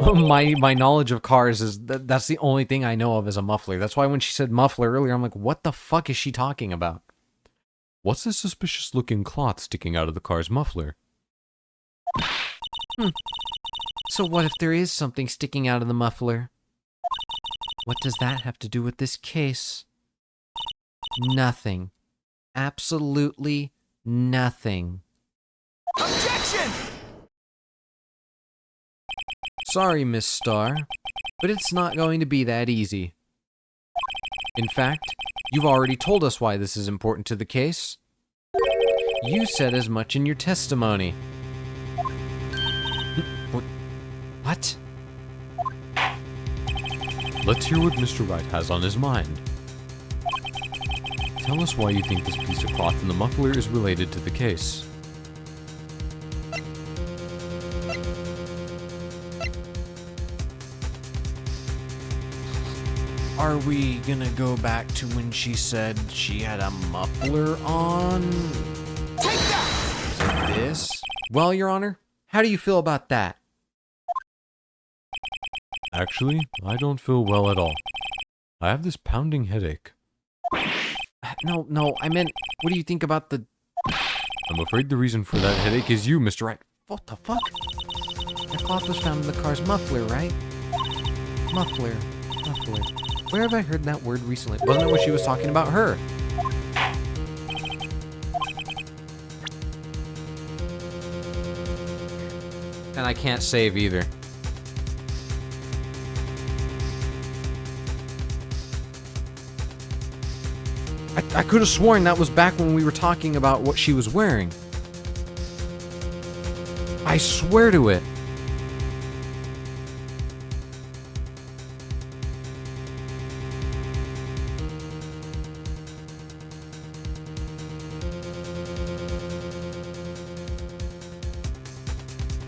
My knowledge of cars is that's the only thing I know of as a muffler. That's why when she said muffler earlier, I'm like, what the fuck is she talking about? What's this suspicious looking cloth sticking out of the car's muffler? So what if there is something sticking out of the muffler? What does that have to do with this case? Nothing. Absolutely nothing. Objection! Sorry, Miss Starr, but it's not going to be that easy. In fact, you've already told us why this is important to the case. You said as much in your testimony. What? Let's hear what Mr. Wright has on his mind. Tell us why you think this piece of cloth in the muffler is related to the case. Are we gonna go back to when she said she had a muffler on? Take that! Like this? Well, Your Honor, how do you feel about that? Actually, I don't feel well at all. I have this pounding headache. No, I meant, what do you think about the... I'm afraid the reason for that headache is you, Mr. Wright. What the fuck? The cloth was found in the car's muffler, right? Muffler. Where have I heard that word recently? Wasn't it when she was talking about her? And I can't save either. I could have sworn that was back when we were talking about what she was wearing. I swear to it.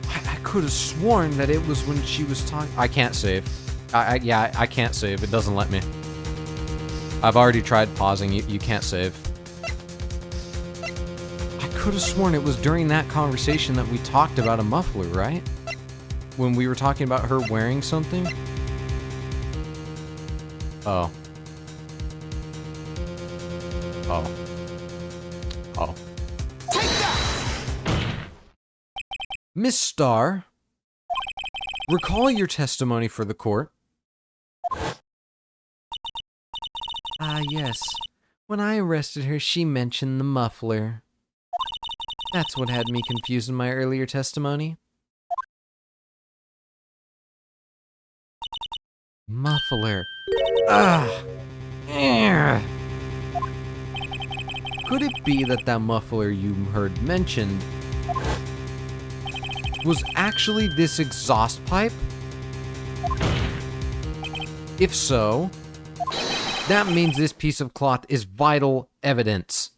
I could have sworn that it was when she was talking. I can't save. I can't save. It doesn't let me. I've already tried pausing. You can't save. I could have sworn it was during that conversation that we talked about a muffler, right? When we were talking about her wearing something? Oh. Take that! Miss Starr, recall your testimony for the court. Yes. When I arrested her, she mentioned the muffler. That's what had me confused in my earlier testimony. Muffler. Could it be that that muffler you heard mentioned was actually this exhaust pipe? If so, that means this piece of cloth is vital evidence.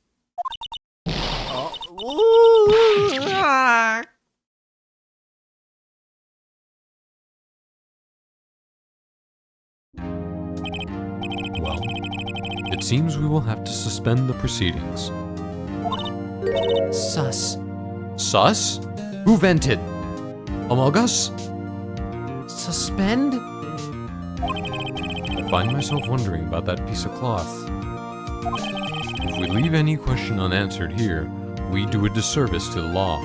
Well, it seems we will have to suspend the proceedings. Sus. Sus? Who vented? Among Us? Suspend? I find myself wondering about that piece of cloth. If we leave any question unanswered here, we do a disservice to the law.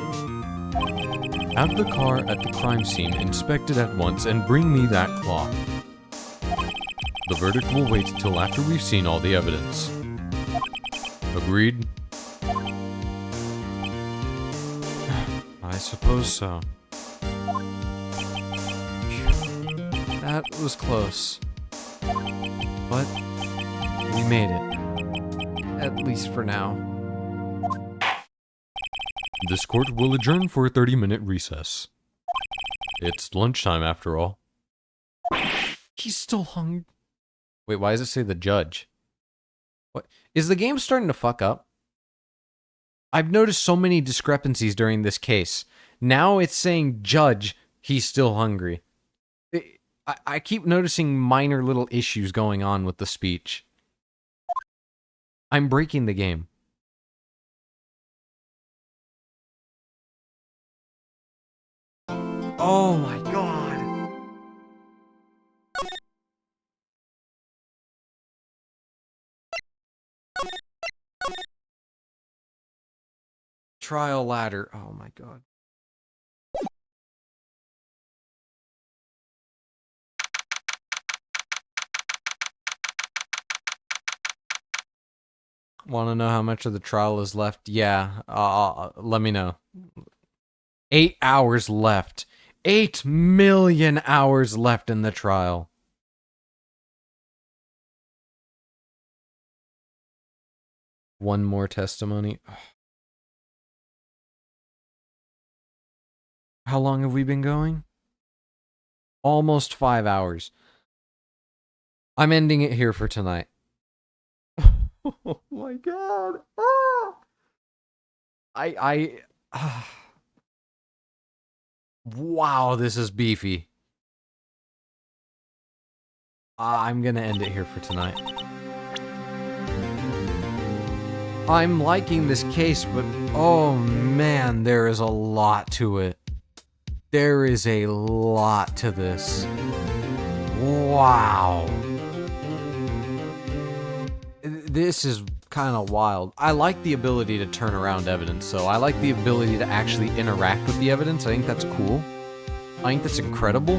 Have the car at the crime scene inspected at once and bring me that clock. The verdict will wait until after we've seen all the evidence. Agreed? I suppose so. That was close. But we made it. At least for now. This court will adjourn for a 30-minute recess. It's lunchtime after all. He's still hungry. Wait, why does it say the judge? What? Is the game starting to fuck up? I've noticed so many discrepancies during this case. Now it's saying judge, he's still hungry. I keep noticing minor little issues going on with the speech. I'm breaking the game. Oh my god. Trial ladder. Oh my god. Want to know how much of the trial is left? Yeah, let me know. 8 hours left. 8 million hours left in the trial. One more testimony. How long have we been going? Almost 5 hours. I'm ending it here for tonight. Oh my god. Ah. Wow, this is beefy. I'm gonna end it here for tonight. I'm liking this case, but oh man, there is a lot to it. There is a lot to this. Wow. This is kind of wild. I like the ability to turn around evidence, so I like the ability to actually interact with the evidence. I think that's cool. I think that's incredible.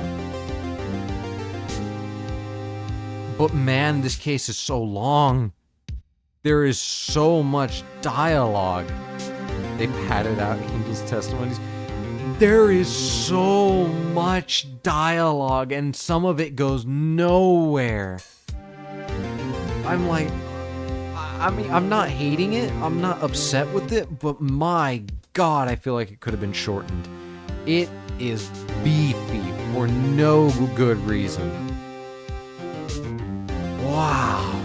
But man, this case is so long. There is so much dialogue. They padded out Angel's testimonies. There is so much dialogue, and some of it goes nowhere. I'm like, I mean, I'm not hating it, I'm not upset with it, but my god, I feel like it could have been shortened. It is beefy for no good reason. Wow.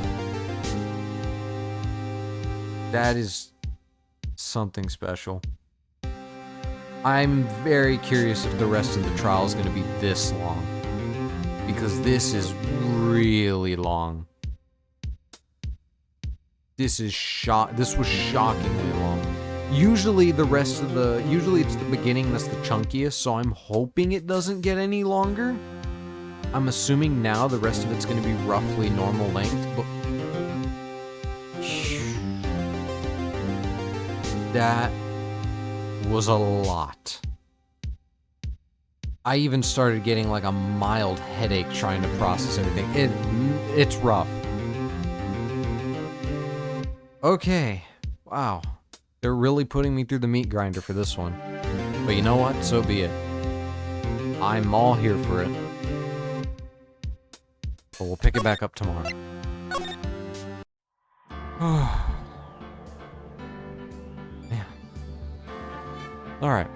That is something special. I'm very curious if the rest of the trial is going to be this long. Because this is really long. This was shockingly long. Usually it's the beginning that's the chunkiest, so I'm hoping it doesn't get any longer. I'm assuming now the rest of it's going to be roughly normal length, but that was a lot. I even started getting like a mild headache trying to process everything. It's rough. Okay. Wow. They're really putting me through the meat grinder for this one. But you know what? So be it. I'm all here for it. But we'll pick it back up tomorrow. Man. Alright.